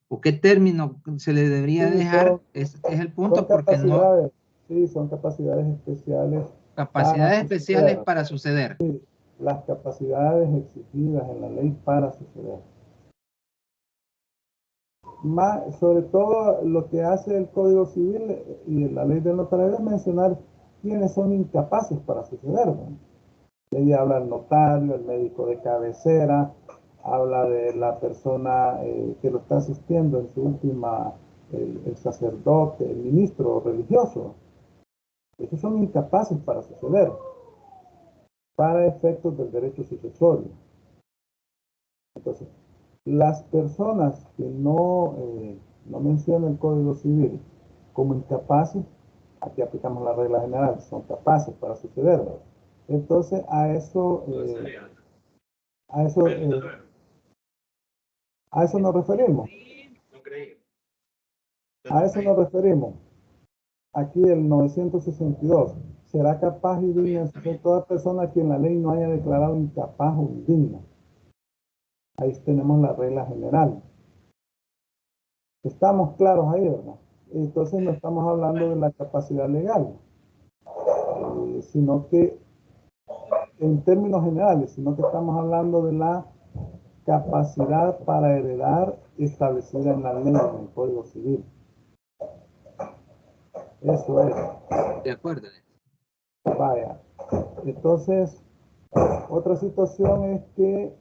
¿O qué término se le debería dejar? Es el punto, porque no... Sí, son capacidades especiales. Capacidades especiales para suceder. Sí, las capacidades exigidas en la ley para suceder. Sobre todo lo que hace el Código Civil y la ley del notario es mencionar quiénes son incapaces para suceder, ¿no? Y ahí habla el notario, el médico de cabecera, habla de la persona que lo está asistiendo en su última, el sacerdote, el ministro religioso. Esos son incapaces para suceder, para efectos del derecho sucesorio. Entonces, las personas que no mencionan el Código Civil como incapaces, aquí aplicamos la regla general, son capaces para suceder, ¿verdad? Entonces, a eso nos referimos. A eso nos referimos. Aquí el 962. Será capaz y digna de suceder toda persona a quien la ley no haya declarado incapaz o indigna. Ahí tenemos la regla general. Estamos claros ahí, ¿verdad? Entonces no estamos hablando de la capacidad legal, sino que en términos generales, sino que estamos hablando de la capacidad para heredar establecida en la ley, en el Código Civil. Eso es. De acuerdo. Vaya. Entonces, otra situación es que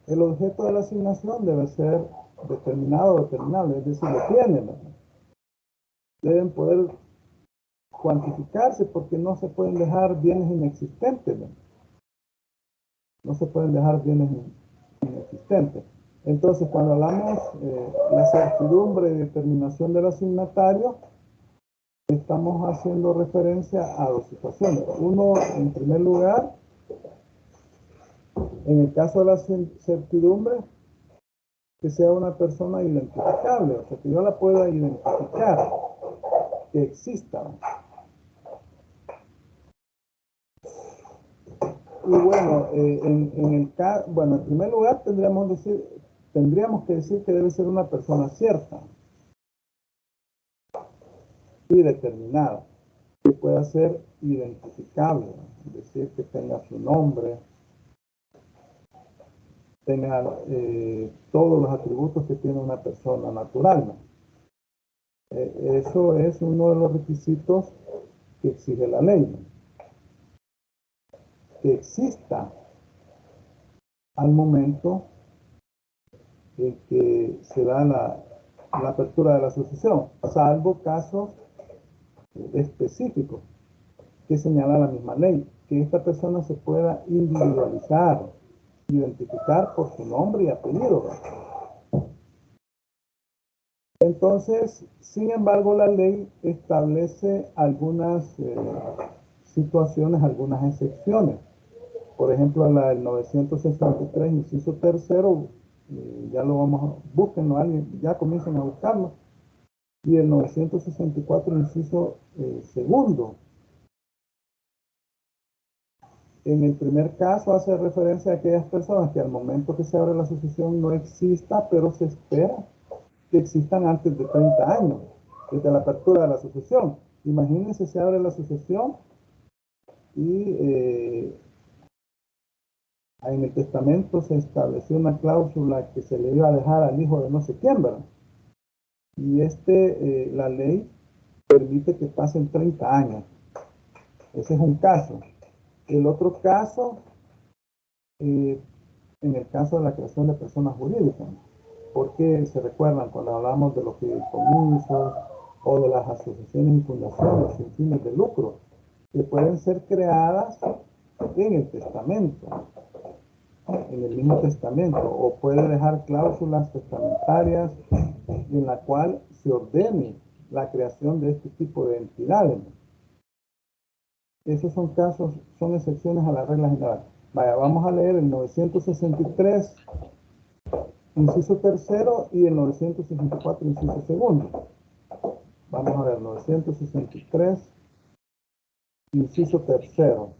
el objeto de la asignación debe ser determinado o determinable, es decir, lo tienen, ¿verdad? Deben poder cuantificarse porque no se pueden dejar bienes inexistentes, ¿verdad? No se pueden dejar bienes inexistentes. Entonces, cuando hablamos la certidumbre de determinación del asignatario, estamos haciendo referencia a dos situaciones. Uno, en primer lugar, en el caso de la certidumbre, que sea una persona identificable, o sea, que yo la pueda identificar, que exista. Y bueno, en primer lugar tendríamos que decir que debe ser una persona cierta y determinada, que pueda ser identificable, es decir, que tenga su nombre, tenga todos los atributos que tiene una persona natural, ¿no? Eso es uno de los requisitos que exige la ley, ¿no? Que exista al momento en que se da la apertura de la asociación, salvo casos específicos que señala la misma ley, que esta persona se pueda individualizar, identificar por su nombre y apellido. Entonces, sin embargo, la ley establece algunas situaciones, algunas excepciones. Por ejemplo, la del 963, inciso tercero, ya lo búsquenlo, alguien, ya comiencen a buscarlo. Y el 964, inciso segundo. En el primer caso hace referencia a aquellas personas que al momento que se abre la asociación no exista, pero se espera que existan antes de 30 años, desde la apertura de la asociación. Imagínense, se abre la asociación y en el testamento se estableció una cláusula que se le iba a dejar al hijo de no sé quién, ¿verdad? Y la ley permite que pasen 30 años. Ese es un caso. El otro caso, en el caso de la creación de personas jurídicas, porque se recuerdan cuando hablamos de los fideicomisos, o de las asociaciones y fundaciones sin fines de lucro, que pueden ser creadas en el testamento, en el mismo testamento, o puede dejar cláusulas testamentarias en la cual se ordene la creación de este tipo de entidades. Esos son casos, son excepciones a la regla general. Vaya, vamos a leer el 963, inciso tercero, y el 964, inciso segundo. Vamos a ver, 963, inciso tercero.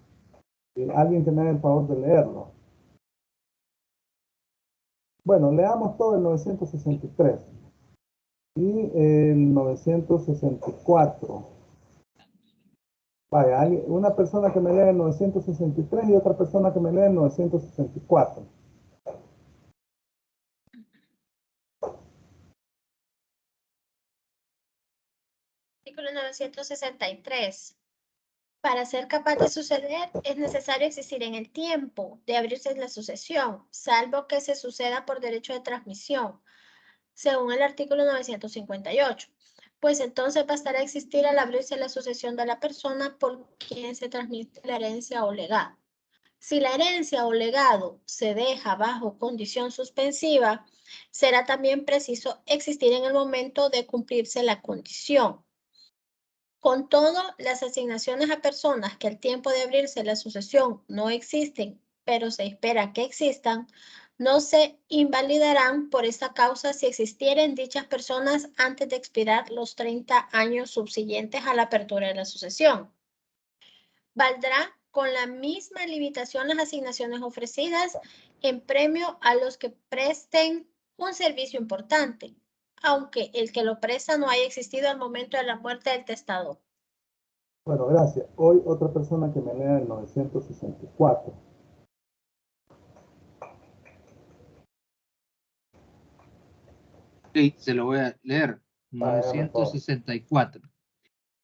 Alguien que me haga el favor de leerlo. Bueno, leamos todo el 963 y el 964. Vaya, una persona que me lea el 963 y otra persona que me lea el 964. Artículo 963. Para ser capaz de suceder, es necesario existir en el tiempo de abrirse la sucesión, salvo que se suceda por derecho de transmisión, según el artículo 958. Pues entonces bastará existir al abrirse la sucesión de la persona por quien se transmite la herencia o legado. Si la herencia o legado se deja bajo condición suspensiva, será también preciso existir en el momento de cumplirse la condición. Con todo, las asignaciones a personas que al tiempo de abrirse la sucesión no existen, pero se espera que existan, no se invalidarán por esta causa si existieren dichas personas antes de expirar los 30 años subsiguientes a la apertura de la sucesión. Valdrá con la misma limitación las asignaciones ofrecidas en premio a los que presten un servicio importante, aunque el que lo presta no haya existido al momento de la muerte del testador. Bueno, gracias. Hoy otra persona que me lea el 964. Sí, se lo voy a leer. 964.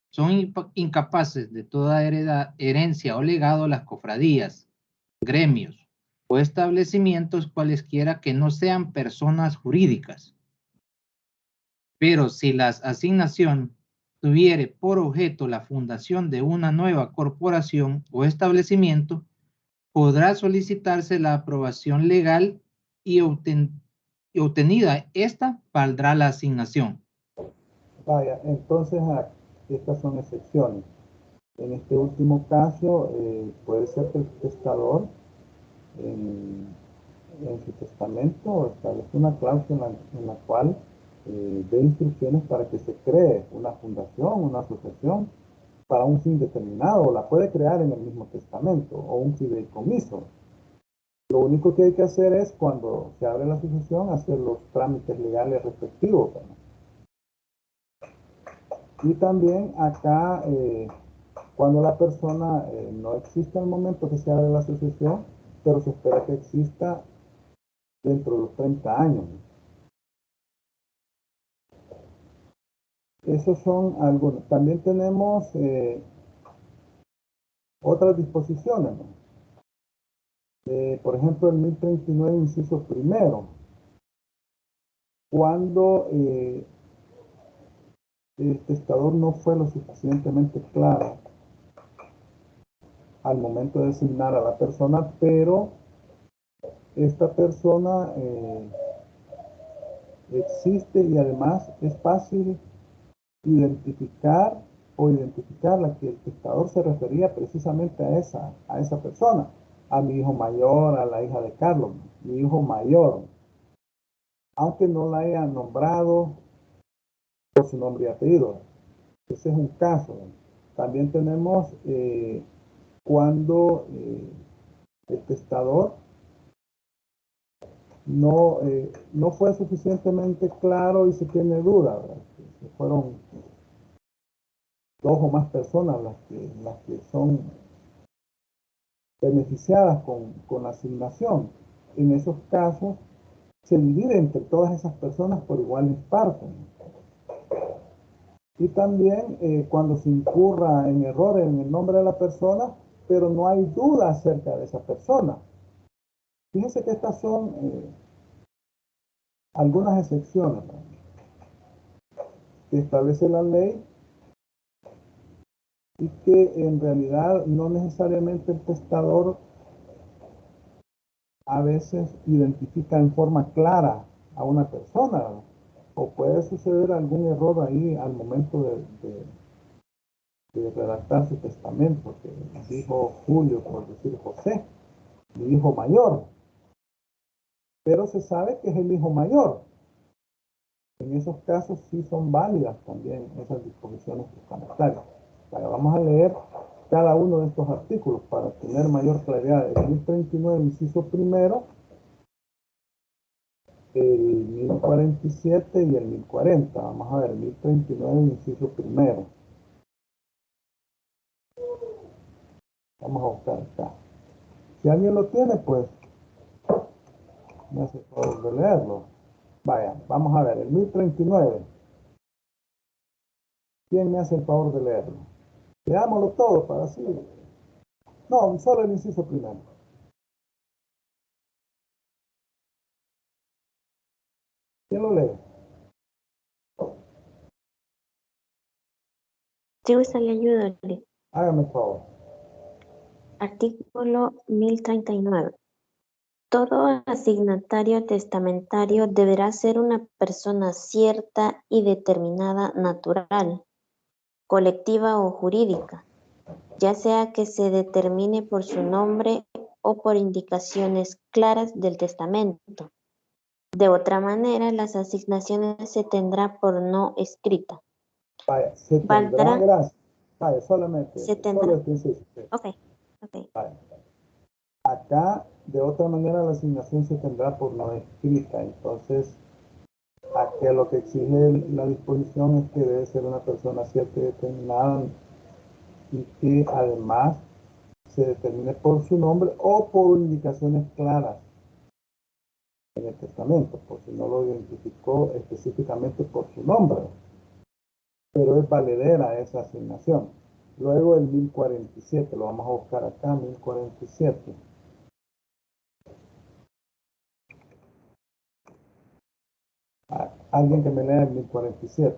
Son incapaces de toda herencia o legado las cofradías, gremios o establecimientos cualesquiera que no sean personas jurídicas. Pero si la asignación tuviere por objeto la fundación de una nueva corporación o establecimiento, podrá solicitarse la aprobación legal y obtenida esta, valdrá la asignación. Vaya, entonces estas son excepciones. En este último caso, puede ser que el testador en su testamento establece una cláusula en la cual dé instrucciones para que se cree una fundación, una asociación para un fin determinado, o la puede crear en el mismo testamento, o un fideicomiso. Lo único que hay que hacer es, cuando se abre la asociación, hacer los trámites legales respectivos, ¿verdad? Y también acá, cuando la persona no existe al momento que se abre la asociación, pero se espera que exista dentro de los 30 años. Esos son algunos. También tenemos otras disposiciones, ¿no? Por ejemplo, el 1039, inciso primero. Cuando el testador no fue lo suficientemente claro al momento de designar a la persona, pero esta persona existe y además es fácil identificar o identificarla, que el testador se refería precisamente a esa persona, a mi hijo mayor, a la hija de Carlos, mi hijo mayor, aunque no la haya nombrado por su nombre y apellido. Ese es un caso. También tenemos cuando el testador no fue suficientemente claro y se tiene duda, ¿verdad? Que fueron dos o más personas las que son beneficiadas con la asignación. En esos casos se divide entre todas esas personas por iguales partes. Y también cuando se incurra en errores en el nombre de la persona, pero no hay duda acerca de esa persona. Fíjense que estas son algunas excepciones, ¿no? que establece la ley y que en realidad no necesariamente el testador a veces identifica en forma clara a una persona, o puede suceder algún error ahí al momento de redactar su testamento, que dijo Julio, por decir José, mi hijo mayor, pero se sabe que es el hijo mayor. En esos casos sí son válidas también esas disposiciones testamentarias. Bueno, vamos a leer cada uno de estos artículos para tener mayor claridad. El 1039, inciso primero, el 1047 y el 1040. Vamos a ver, el 1039, inciso primero. Vamos a buscar acá. Si alguien lo tiene, pues me hace el favor de leerlo. Vaya, vamos a ver, el 1039. ¿Quién me hace el favor de leerlo? Leámoslo todo para así. No, solo el inciso primero. ¿Quién lo lee? Sí, usted le ayuda. Hágame el favor. Artículo 1039. Todo asignatario testamentario deberá ser una persona cierta y determinada natural, colectiva o jurídica, ya sea que se determine por su nombre o por indicaciones claras del testamento. De otra manera, las asignaciones se tendrá por no escrita. Vaya, se tendrá, Valdrá, gracias. Vaya, solamente, se solo tendrá. este inciso. Sí. Ok. Vaya. Acá, de otra manera, la asignación se tendrá por no escrita. Entonces, aquí lo que exige la disposición es que debe ser una persona cierta y determinada y que además se determine por su nombre o por indicaciones claras en el testamento, por si no lo identificó específicamente por su nombre, pero es valedera esa asignación. Luego el 1047, lo vamos a buscar acá, 1047. Alguien que me lea el 1047.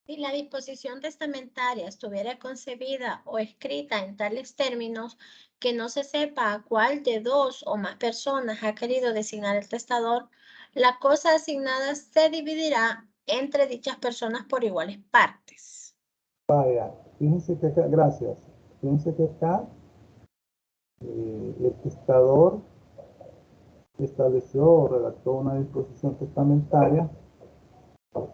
Si la disposición testamentaria estuviera concebida o escrita en tales términos que no se sepa a cuál de dos o más personas ha querido designar el testador, la cosa asignada se dividirá entre dichas personas por iguales partes. Vaya, fíjense que acá, gracias. Fíjense que acá el testador estableció o redactó una disposición testamentaria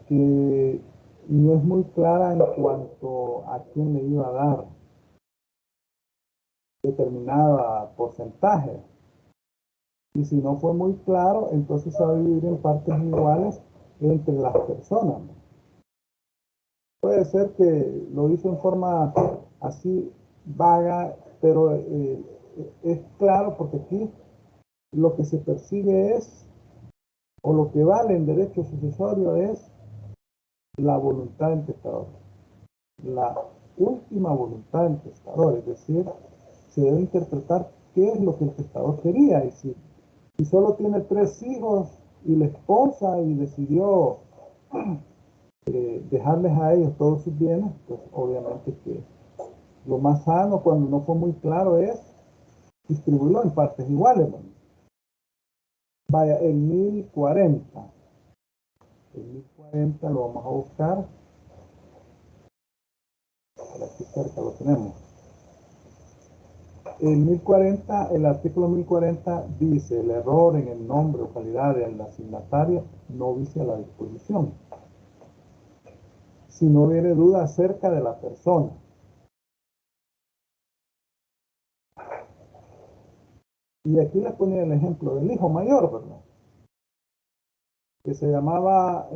que no es muy clara en cuanto a quién le iba a dar determinada porcentaje. Y si no fue muy claro, entonces se va a dividir en partes iguales entre las personas. Puede ser que lo hizo en forma así vaga, pero es claro porque aquí lo que se persigue es, o lo que vale en derecho sucesorio es la voluntad del testador. La última voluntad del testador, es decir, se debe interpretar qué es lo que el testador quería. Y si solo tiene 3 hijos y la esposa y decidió dejarles a ellos todos sus bienes, pues obviamente que lo más sano cuando no fue muy claro es distribuirlo en partes iguales. ¿No? Vaya, el 1040. El 1040 lo vamos a buscar. Por aquí cerca lo tenemos. El 1040, el artículo 1040 dice: el error en el nombre o calidad del asignatario no vicia la disposición. Si no hubiere duda acerca de la persona. Y aquí les ponía el ejemplo del hijo mayor, ¿verdad? Que se llamaba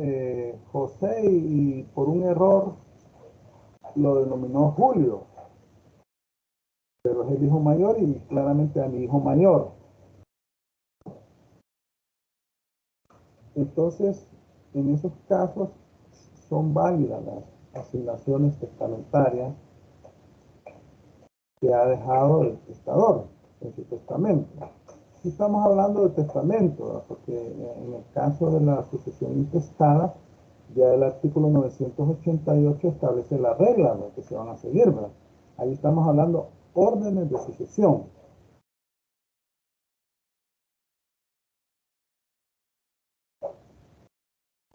José y por un error lo denominó Julio. Pero es el hijo mayor y claramente a mi hijo mayor. Entonces, en esos casos son válidas las asignaciones testamentarias que ha dejado el testador en su testamento. aquí estamos hablando de testamento, ¿verdad? Porque en el caso de la sucesión intestada, ya el artículo 988 establece las reglas, ¿verdad?, que se van a seguir, ¿verdad? Ahí estamos hablando órdenes de sucesión.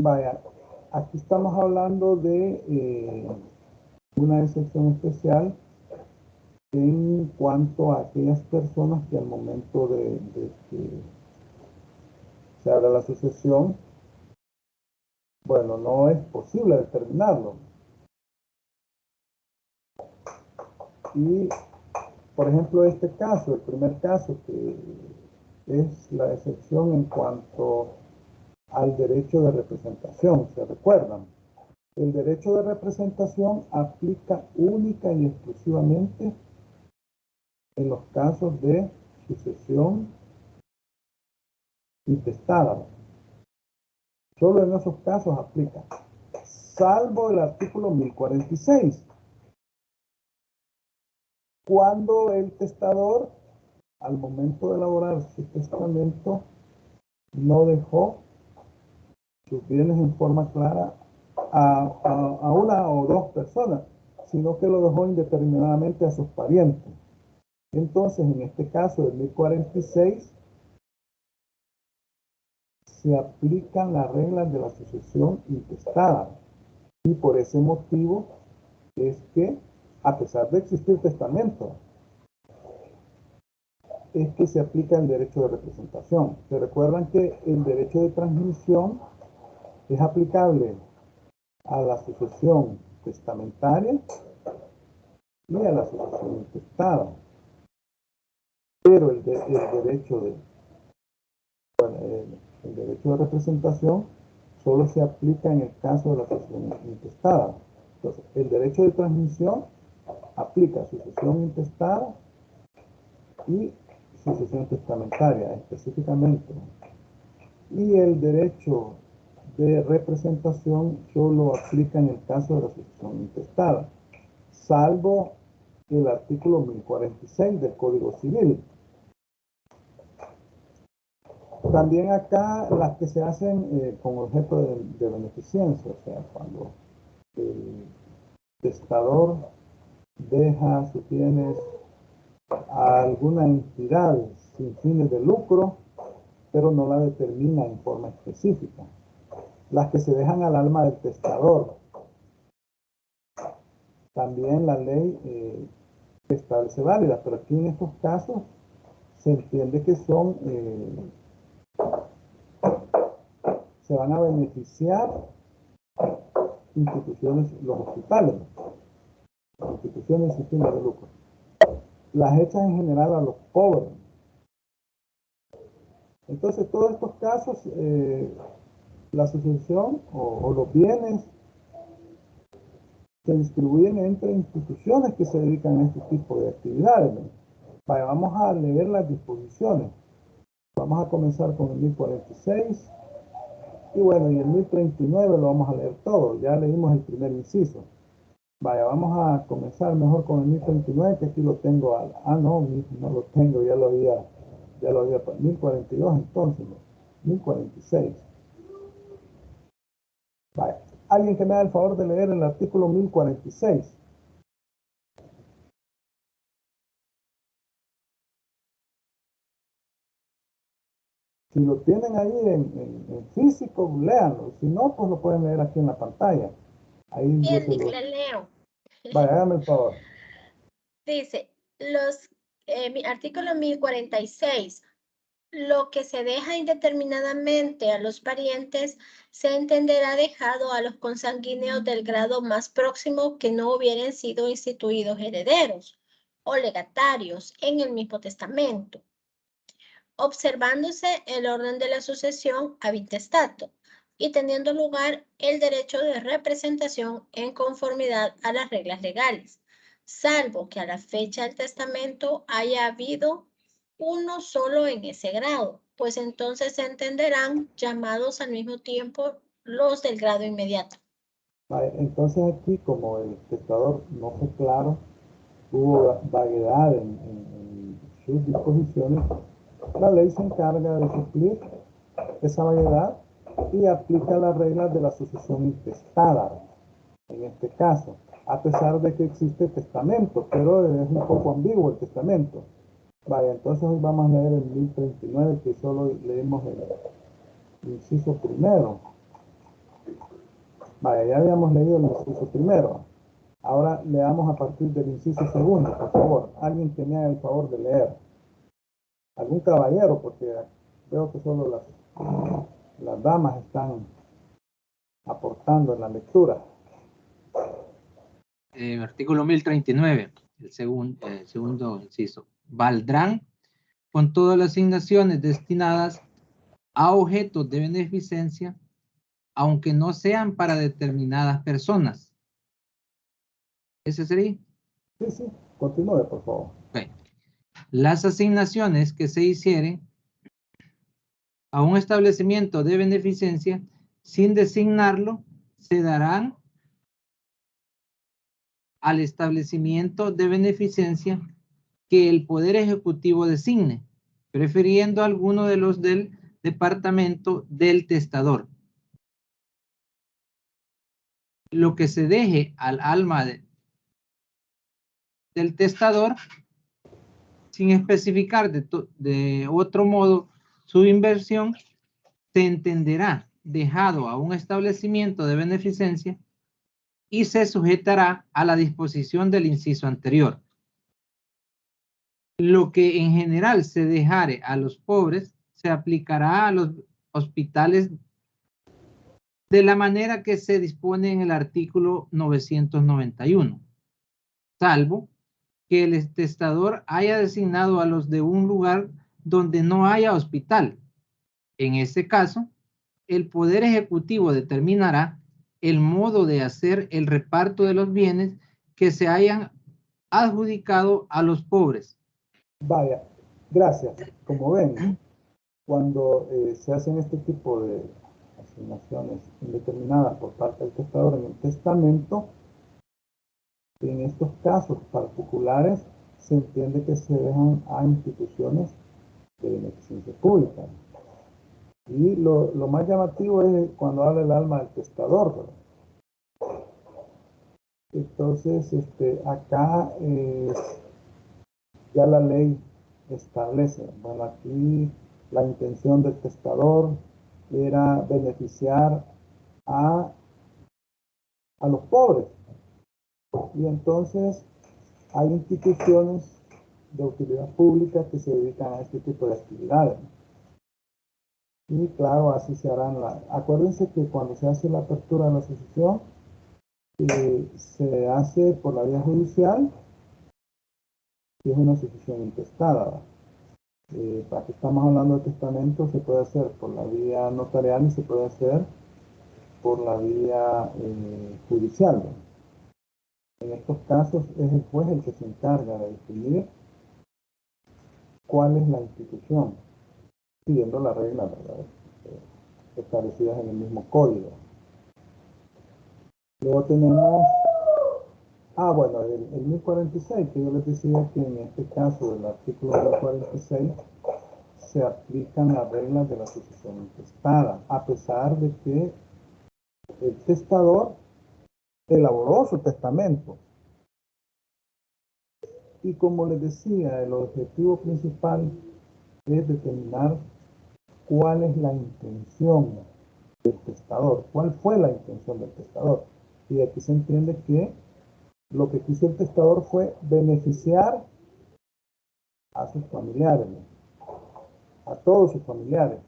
Vaya, aquí estamos hablando de una excepción especial en cuanto a aquellas personas que al momento de que se haga la sucesión, bueno, no es posible determinarlo. Y, por ejemplo, este caso, el primer caso, que es la excepción en cuanto al derecho de representación, ¿se recuerdan? El derecho de representación aplica única y exclusivamente en los casos de sucesión intestada. Solo en esos casos aplica, salvo el artículo 1046, cuando el testador, al momento de elaborar su testamento, no dejó sus bienes en forma clara a una o dos personas, sino que lo dejó indeterminadamente a sus parientes. Entonces, en este caso del 1046, se aplican las reglas de la sucesión intestada. Y por ese motivo es que, a pesar de existir testamento, es que se aplica el derecho de representación. Se recuerdan que el derecho de transmisión es aplicable a la sucesión testamentaria y a la sucesión intestada. Pero el derecho de representación solo se aplica en el caso de la sucesión intestada. Entonces, el derecho de transmisión aplica sucesión intestada y sucesión testamentaria específicamente. Y el derecho de representación solo aplica en el caso de la sucesión intestada, salvo el artículo 1046 del Código Civil. También acá las que se hacen con objeto de beneficencia, o sea, cuando el testador deja sus bienes a alguna entidad sin fines de lucro, pero no la determina en forma específica. Las que se dejan al alma del testador. También la ley establece válidas, pero aquí en estos casos se entiende que son se van a beneficiar instituciones, los hospitales, instituciones sin fines de lucro. Las hechas en general a los pobres. Entonces, todos estos casos, la sucesión o los bienes se distribuyen entre instituciones que se dedican a este tipo de actividades, ¿no? Vaya, vamos a leer las disposiciones. Vamos a comenzar con el 1046 y bueno, y el 1039 lo vamos a leer todo. Ya leímos el primer inciso. Vaya, vamos a comenzar mejor con el 1039, que aquí lo tengo no lo tengo, ya lo había 1042 entonces, ¿no? 1046. Vaya, alguien que me haga el favor de leer el artículo 1046. Si lo tienen ahí en físico, léanlo. Si no, pues lo pueden leer aquí en la pantalla. Ahí Bien, le leo. Vaya, hágame el favor. Dice, artículo 1046. Lo que se deja indeterminadamente a los parientes se entenderá dejado a los consanguíneos del grado más próximo que no hubieran sido instituidos herederos o legatarios en el mismo testamento, observándose el orden de la sucesión ab intestato y teniendo lugar el derecho de representación en conformidad a las reglas legales, salvo que a la fecha del testamento haya habido uno solo en ese grado, pues entonces se entenderán llamados al mismo tiempo los del grado inmediato. Vale, entonces aquí, como el testador no fue claro, hubo vaguedad en sus disposiciones, La ley se encarga de suplir esa vaguedad y aplica las reglas de la sucesión intestada, en este caso, a pesar de que existe testamento, pero es un poco ambiguo el testamento. Vaya, entonces hoy vamos a leer el 1039, que solo leímos el inciso primero. Vaya, ya habíamos leído el inciso primero. Ahora leamos a partir del inciso segundo, por favor. Alguien que me haga el favor de leer. Algún caballero, porque veo que solo las damas están aportando en la lectura. Artículo 1039, el segundo inciso. Valdrán con todas las asignaciones destinadas a objetos de beneficencia, aunque no sean para determinadas personas. ¿Ese sería? Sí, sí, continúe, por favor. Okay. Las asignaciones que se hicieren a un establecimiento de beneficencia sin designarlo se darán al establecimiento de beneficencia que el Poder Ejecutivo designe, prefiriendo alguno de los del departamento del testador. Lo que se deje al alma del testador, sin especificar de otro modo su inversión, se entenderá dejado a un establecimiento de beneficencia y se sujetará a la disposición del inciso anterior. Lo que en general se dejare a los pobres se aplicará a los hospitales de la manera que se dispone en el artículo 991, salvo que el testador haya designado a los de un lugar donde no haya hospital. En ese caso, el Poder Ejecutivo determinará el modo de hacer el reparto de los bienes que se hayan adjudicado a los pobres. Vaya, gracias. Como ven, cuando se hacen este tipo de asignaciones indeterminadas por parte del testador en el testamento, en estos casos particulares se entiende que se dejan a instituciones de beneficencia pública. Y lo más llamativo es cuando habla el alma del testador, ¿verdad? Entonces, acá ya la ley establece, bueno, aquí la intención del testador era beneficiar a los pobres. Y entonces hay instituciones de utilidad pública que se dedican a este tipo de actividades. Y claro, así se harán. Acuérdense que cuando se hace la apertura de la asociación, se hace por la vía judicial, y es una asociación intestada. Para que estamos hablando de testamento, se puede hacer por la vía notarial y se puede hacer por la vía judicial. En estos casos es el juez el que se encarga de definir cuál es la institución, siguiendo las reglas, ¿verdad?, establecidas en el mismo código. Luego tenemos, bueno, el 1046, que yo les decía que en este caso del artículo 1046 se aplican las reglas de la sucesión intestada, a pesar de que el testador elaboró su testamento. Y como les decía, el objetivo principal es determinar cuál es la intención del testador, cuál fue la intención del testador. Y aquí se entiende que lo que quiso el testador fue beneficiar a sus familiares, a todos sus familiares.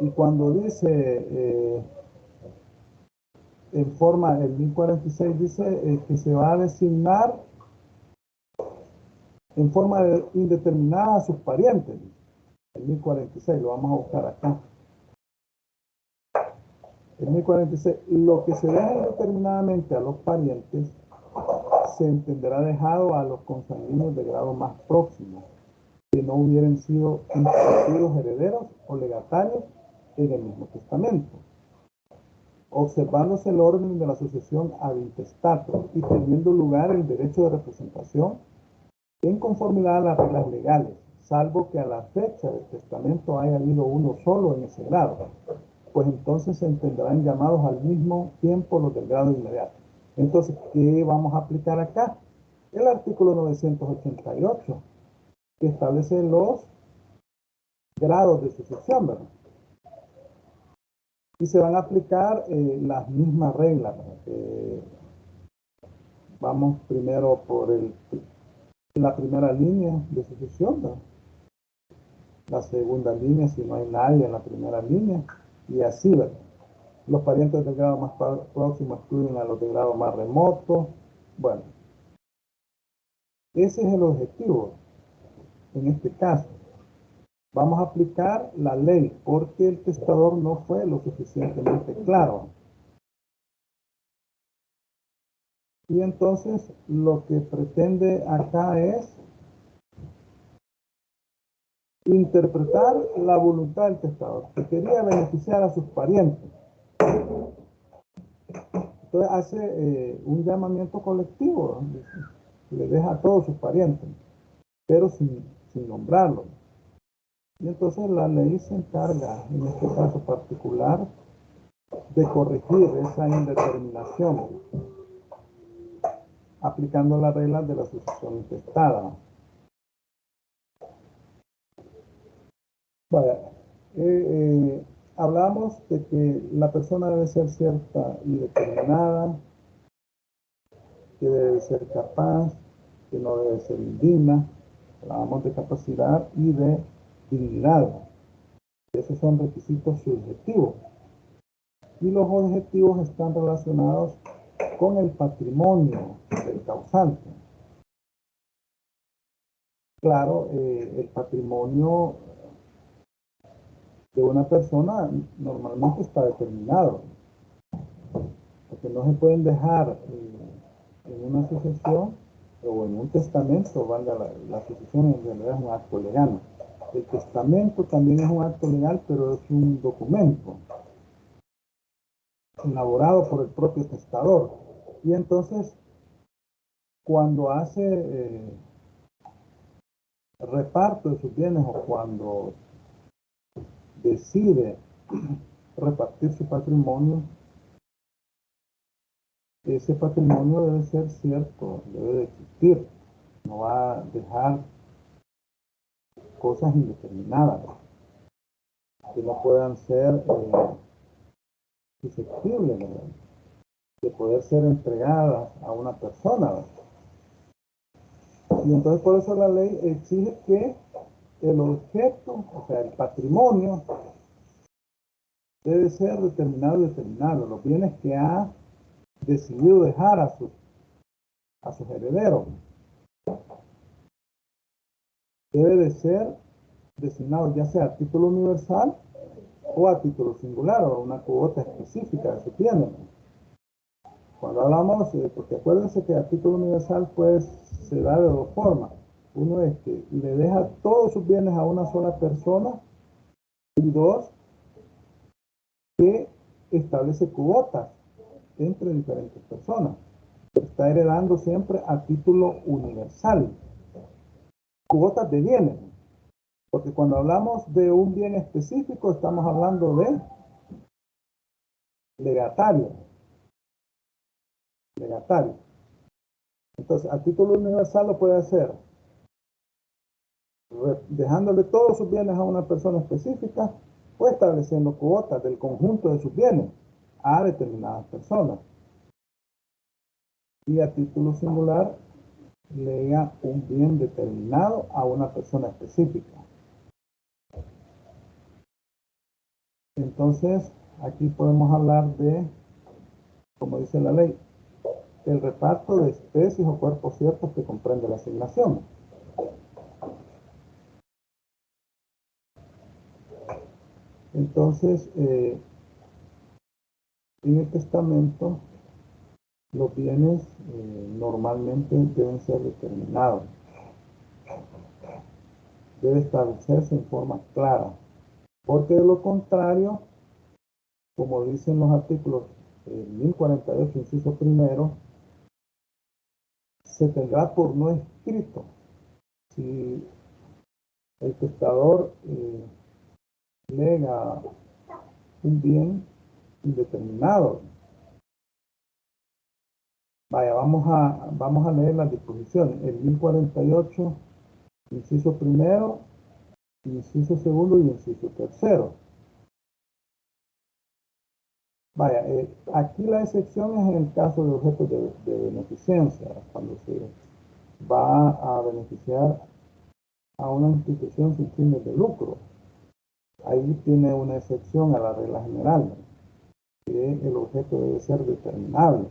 Y cuando dice en forma, el 1046 dice que se va a designar en forma indeterminada a sus parientes. El 1046, lo vamos a buscar acá. El 1046, lo que se deja indeterminadamente a los parientes se entenderá dejado a los consanguíneos de grado más próximo, que no hubieran sido introducidos herederos o legatarios en el mismo testamento, observándose el orden de la sucesión ad intestato y teniendo lugar el derecho de representación en conformidad a las reglas legales, salvo que a la fecha del testamento haya habido uno solo en ese grado, pues entonces se entenderán llamados al mismo tiempo los del grado inmediato. Entonces, ¿qué vamos a aplicar acá? El artículo 988, que establece los grados de sucesión, ¿verdad? Y se van a aplicar las mismas reglas. Vamos primero por la primera línea de sucesión, ¿verdad? La segunda línea, si no hay nadie en la primera línea, y así, ¿verdad? Los parientes del grado más próximo excluyen a los del grado más remoto. Bueno, ese es el objetivo en este caso. Vamos a aplicar la ley porque el testador no fue lo suficientemente claro. Y entonces lo que pretende acá es interpretar la voluntad del testador, que quería beneficiar a sus parientes. Entonces hace un llamamiento colectivo, ¿no? Le deja a todos sus parientes, pero sin nombrarlos. Y entonces la ley se encarga, en este caso particular, de corregir esa indeterminación, aplicando las reglas de la sucesión intestada. Vaya, hablamos de que la persona debe ser cierta y determinada, que debe ser capaz, que no debe ser indigna. Hablamos de capacidad y de dignidad. Esos son requisitos subjetivos. Y los objetivos están relacionados con el patrimonio del causante. Claro, el patrimonio de una persona normalmente está determinado, porque no se pueden dejar en una sucesión o en un testamento, valga la sucesión en realidad es un acto legal. El testamento también es un acto legal, pero es un documento elaborado por el propio testador. Y entonces, cuando hace reparto de sus bienes o cuando decide repartir su patrimonio, ese patrimonio debe ser cierto, debe de existir. No va a dejar cosas indeterminadas que no puedan ser susceptibles de poder ser entregadas a una persona, ¿verdad? Y entonces por eso la ley exige que el objeto, o sea, el patrimonio, debe ser determinado y determinado. Los bienes que ha decidido dejar a sus herederos debe de ser designado ya sea a título universal o a título singular o a una cuota específica de su bien. Cuando hablamos, porque acuérdense que a título universal pues se da de dos formas. Uno es que le deja todos sus bienes a una sola persona y dos, que establece cuotas entre diferentes personas. Está heredando siempre a título universal. Cuotas de bienes. Porque cuando hablamos de un bien específico estamos hablando de legatario. Legatario. Entonces, a título universal lo puede hacer dejándole todos sus bienes a una persona específica o estableciendo cuotas del conjunto de sus bienes a determinadas personas. Y a título singular, lega un bien determinado a una persona específica. Entonces, aquí podemos hablar de, como dice la ley, el reparto de especies o cuerpos ciertos que comprende la asignación. Entonces, en el testamento, los bienes normalmente deben ser determinados. Debe establecerse en forma clara, porque de lo contrario, como dicen los artículos 1048, inciso primero, se tendrá por no escrito Si el testador lega un bien indeterminado, vaya, vamos a leer las disposiciones. El 1048, inciso primero, inciso segundo y inciso tercero. Vaya, aquí la excepción es en el caso de objetos de beneficencia, cuando se va a beneficiar a una institución sin fines de lucro. Ahí tiene una excepción a la regla general, que el objeto debe ser determinable.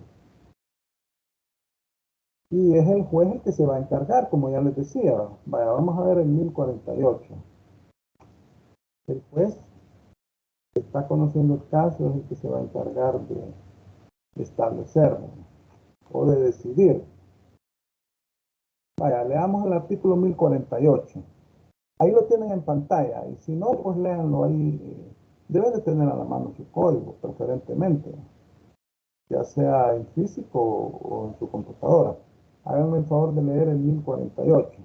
Y es el juez el que se va a encargar, como ya les decía. Vaya, vamos a ver el 1048. El juez que está conociendo el caso es el que se va a encargar de establecerlo o de decidir. Vaya, leamos el artículo 1048. Ahí lo tienen en pantalla, y si no, pues léanlo ahí. Deben de tener a la mano su código, preferentemente, ya sea en físico o en su computadora. Háganme el favor de leer el 1048.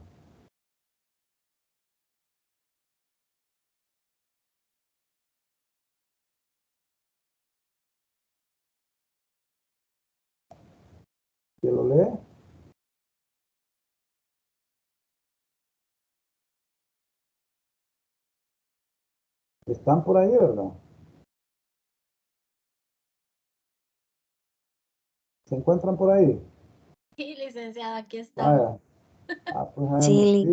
¿Quién lo lee? Están por ahí, ¿verdad? ¿Se encuentran por ahí? Sí, licenciado, aquí estamos. Vaya. Pues Sí,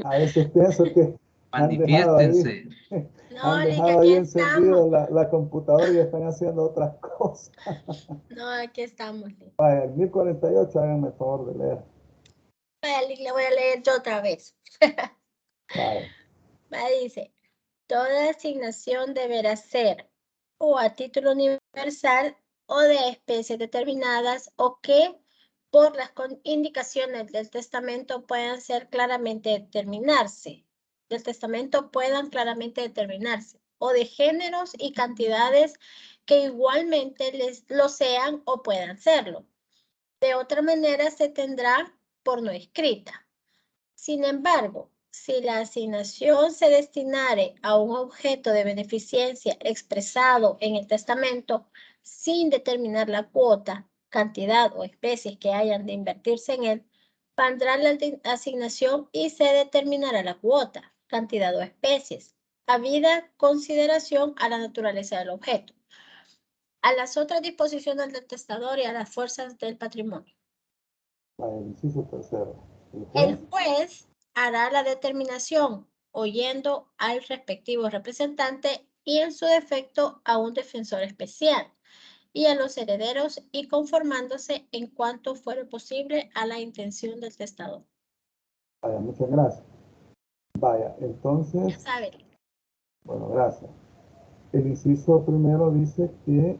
a veces pienso que han dejado Manifiéstense. Aquí encendido estamos. la computadora y están haciendo otras cosas. No, aquí estamos. Vaya, el 1048, háganme el favor de leer. Le voy a leer yo otra vez. Vaya. Dice, toda asignación deberá ser o a título universal o de especies determinadas o que por las indicaciones del testamento puedan claramente determinarse. O de géneros y cantidades que igualmente lo sean o puedan serlo. De otra manera se tendrá por no escrita. Sin embargo, si la asignación se destinare a un objeto de beneficencia expresado en el testamento sin determinar la cuota, cantidad o especies que hayan de invertirse en él, valdrá la asignación y se determinará la cuota, cantidad o especies, habida consideración a la naturaleza del objeto, a las otras disposiciones del testador y a las fuerzas del patrimonio. Vaya, el inciso tercero. El juez hará la determinación oyendo al respectivo representante y en su defecto a un defensor especial y a los herederos y conformándose en cuanto fuere posible a la intención del testador. Vaya, muchas gracias. Vaya, Ya entonces, sabe. bueno, gracias. El inciso primero dice que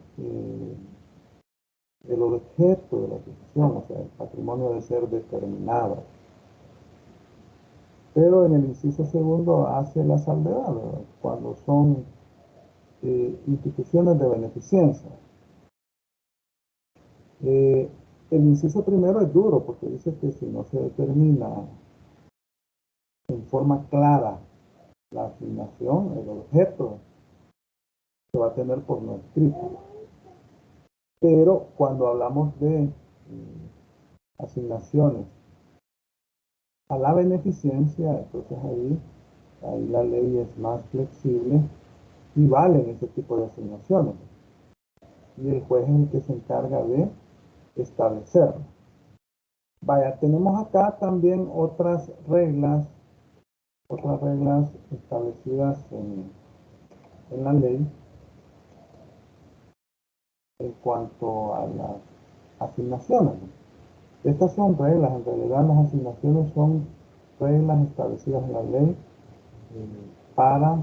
el objeto de la sucesión, o sea, el patrimonio debe ser determinado. Pero en el inciso segundo hace la salvedad, ¿verdad? Cuando son instituciones de beneficencia. El inciso primero es duro porque dice que si no se determina en forma clara la asignación, el objeto se va a tener por no escrito. Pero cuando hablamos de asignaciones a la beneficencia, entonces ahí la ley es más flexible y valen ese tipo de asignaciones. Y el juez es el que se encarga de establecerlo. Vaya, tenemos acá también otras reglas establecidas en la ley en cuanto a las asignaciones. Estas son reglas, en realidad las asignaciones son reglas establecidas en la ley para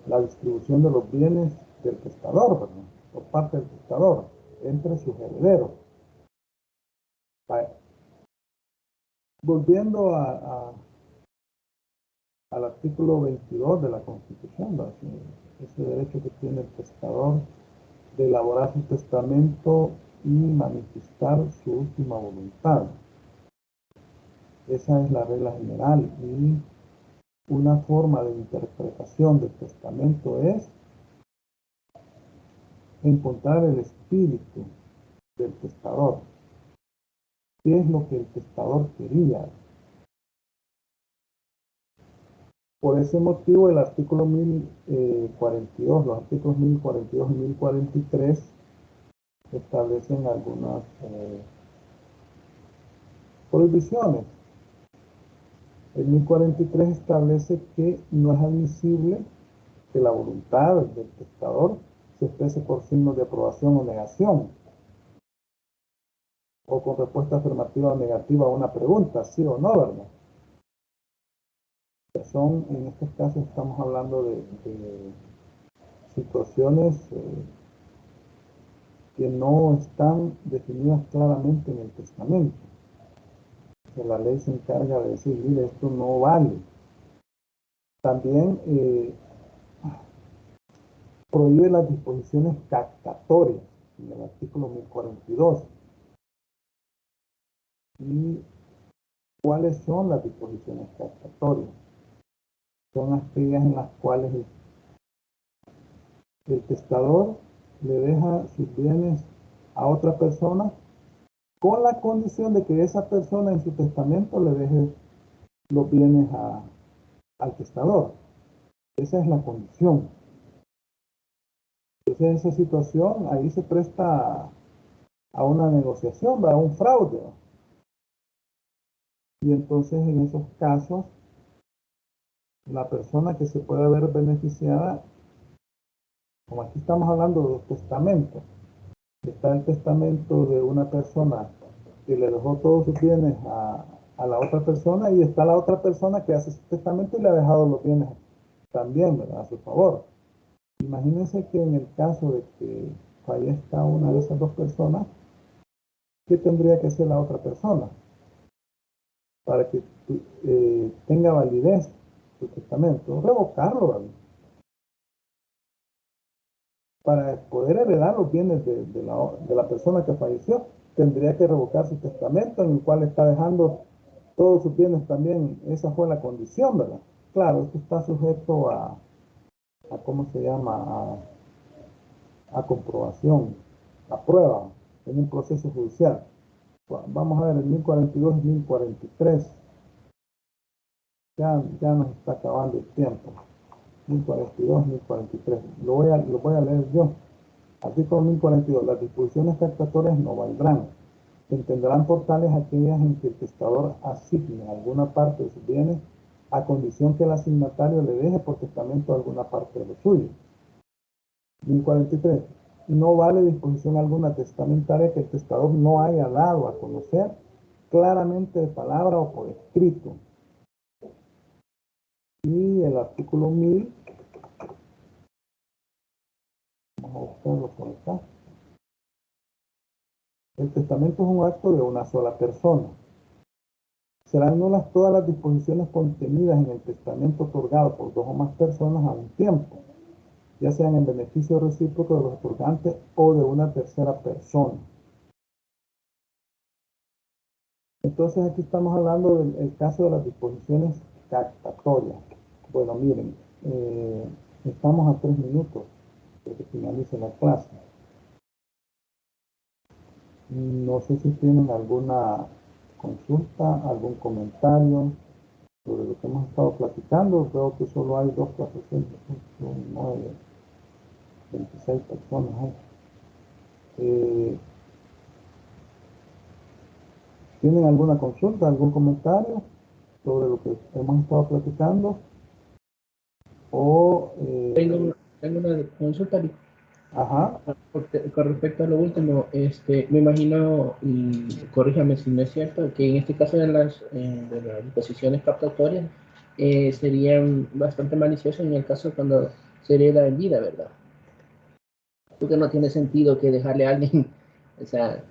la distribución de los bienes del testador, ¿verdad? Por parte del testador, entre sus herederos. Vaya. Volviendo al artículo 22 de la Constitución, ¿verdad? Ese derecho que tiene el testador de elaborar su testamento y manifestar su última voluntad. Esa es la regla general. Y una forma de interpretación del testamento es encontrar el espíritu del testador. ¿Qué es lo que el testador quería? Por ese motivo, el artículo 1042, los artículos 1042 y 1043 establecen algunas prohibiciones. El 1043 establece que no es admisible que la voluntad del testador se exprese por signos de aprobación o negación, o con respuesta afirmativa o negativa a una pregunta, sí o no, ¿verdad? En estos casos estamos hablando de situaciones que no están definidas claramente en el testamento. Que la ley se encarga de decir, mire, esto no vale. También prohíbe las disposiciones captatorias en el artículo 1042. ¿Y cuáles son las disposiciones captatorias? Son aquellas en las cuales el testador le deja sus bienes a otra persona con la condición de que esa persona en su testamento le deje los bienes al testador. Esa es la condición. Entonces, esa situación ahí se presta a una negociación, a un fraude. Y entonces, en esos casos, la persona que se puede ver beneficiada, como aquí estamos hablando de los testamentos, está el testamento de una persona que le dejó todos sus bienes a la otra persona, y está la otra persona que hace su testamento y le ha dejado los bienes también, ¿verdad?, a su favor. Imagínense que en el caso de que fallezca una de esas dos personas, ¿qué tendría que hacer la otra persona para que tenga validez su testamento? Revocarlo, ¿verdad? Para poder heredar los bienes de la persona que falleció, tendría que revocar su testamento en el cual está dejando todos sus bienes también. Esa fue la condición, ¿verdad? Claro, esto está sujeto a ¿cómo se llama? A comprobación, a prueba, en un proceso judicial. Vamos a ver el 1042 y 1043. Ya nos está acabando el tiempo. 1042, 1043. Lo voy a leer yo. Artículo 1042. Las disposiciones captatorias no valdrán. Se entenderán por tales aquellas en que el testador asigne alguna parte de sus bienes a condición que el asignatario le deje por testamento alguna parte de lo suyo. 1043. No vale disposición alguna testamentaria que el testador no haya dado a conocer claramente de palabra o por escrito. Y el artículo 1000, vamos a buscarlo por acá. El testamento es un acto de una sola persona. Serán nulas todas las disposiciones contenidas en el testamento otorgado por dos o más personas a un tiempo, ya sean en beneficio recíproco de los otorgantes o de una tercera persona. Entonces aquí estamos hablando del caso de las disposiciones captatorias. Bueno, miren, estamos a 3 minutos de que finalice la clase. No sé si tienen alguna consulta, algún comentario sobre lo que hemos estado platicando. Veo que solo hay 2, 4, 5, 6, 9, 26 personas. ¿Tienen alguna consulta, algún comentario sobre lo que hemos estado platicando? O, Tengo una consulta. Ajá. Con respecto a lo último, me imagino, y corríjame si no es cierto, que en este caso de las disposiciones captatorias serían bastante maliciosas en el caso cuando se hereda en vida, ¿verdad? Porque no tiene sentido que dejarle a alguien, o sea,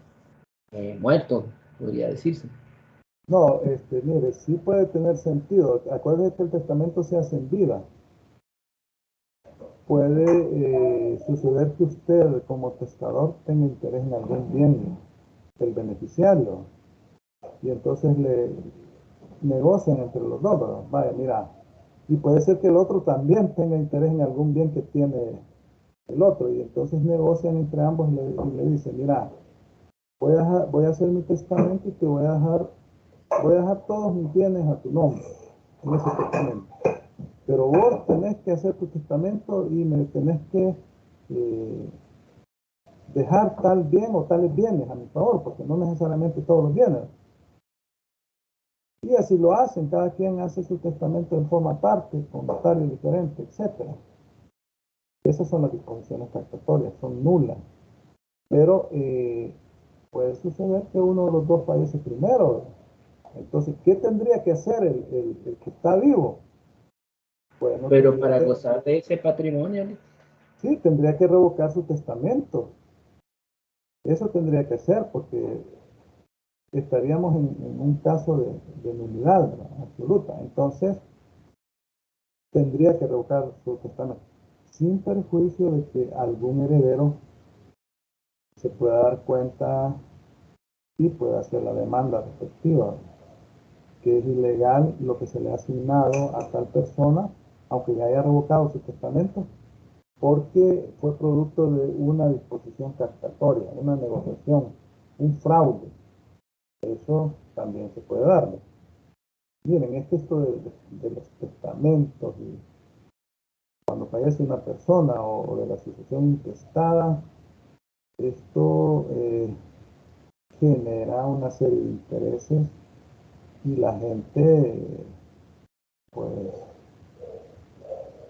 muerto, podría decirse. No, mire, sí puede tener sentido. Acuérdese que el testamento se hace en vida. Puede suceder que usted como testador tenga interés en algún bien del beneficiario, y entonces negocian entre los dos, ¿verdad? Vaya, mira, y puede ser que el otro también tenga interés en algún bien que tiene el otro, y entonces negocian entre ambos y le dicen, mira, voy a hacer mi testamento y te voy a dejar todos mis bienes a tu nombre en ese testamento. Pero vos tenés que hacer tu testamento y me tenés que dejar tal bien o tales bienes a mi favor, porque no necesariamente todos los bienes. Y así lo hacen, cada quien hace su testamento en forma aparte, con notario diferente, etc. Esas son las disposiciones tractatorias, son nulas. Pero puede suceder que uno de los dos fallece primero. Entonces, ¿qué tendría que hacer el que está vivo? Bueno, Pero para gozar de ese patrimonio, sí, tendría que revocar su testamento. Eso tendría que hacer porque estaríamos en un caso de nulidad, ¿verdad? Absoluta. Entonces, tendría que revocar su testamento, sin perjuicio de que algún heredero se pueda dar cuenta y pueda hacer la demanda respectiva, que es ilegal lo que se le ha asignado a tal persona, aunque ya haya revocado su testamento, porque fue producto de una disposición captatoria, una negociación, un fraude. Eso también se puede darle. Miren, esto de los testamentos, y cuando fallece una persona o de la sucesión intestada, esto genera una serie de intereses y la gente pues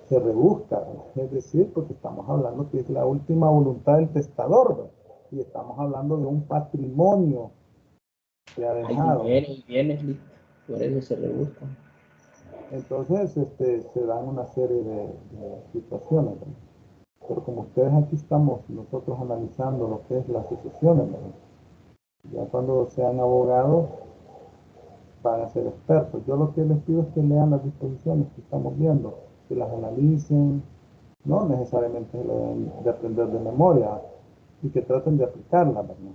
se rebusca, es decir, porque estamos hablando que es la última voluntad del testador, ¿verdad? Y estamos hablando de un patrimonio que ha dejado. hay bienes, por eso se rebuscan. Entonces se dan una serie de situaciones, ¿verdad? Pero como ustedes aquí estamos nosotros analizando lo que es las sucesiones, ¿verdad? Ya cuando sean abogados van a ser expertos. Yo lo que les pido es que lean las disposiciones que estamos viendo, que las analicen, no necesariamente lo deben de aprender de memoria, y que traten de aplicarlas, ¿verdad?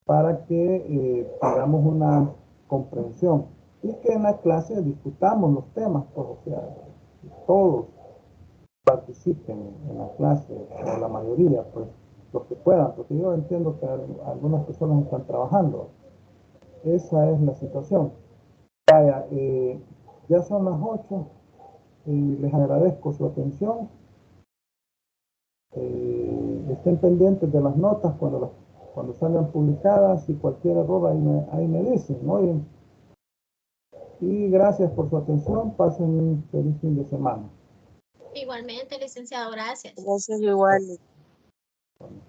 Para que tengamos una comprensión y que en la clase discutamos los temas, pues, o sea, todos participen en la clase, o la mayoría, pues, los que puedan, porque yo entiendo que algunas personas están trabajando. Esa es la situación. Vaya, ya son las 8 y les agradezco su atención. Estén pendientes de las notas cuando salgan publicadas, y cualquier error ahí me dicen, ¿no? Y gracias por su atención. Pasen un feliz fin de semana. Igualmente, licenciado, gracias. Gracias igual. Bueno.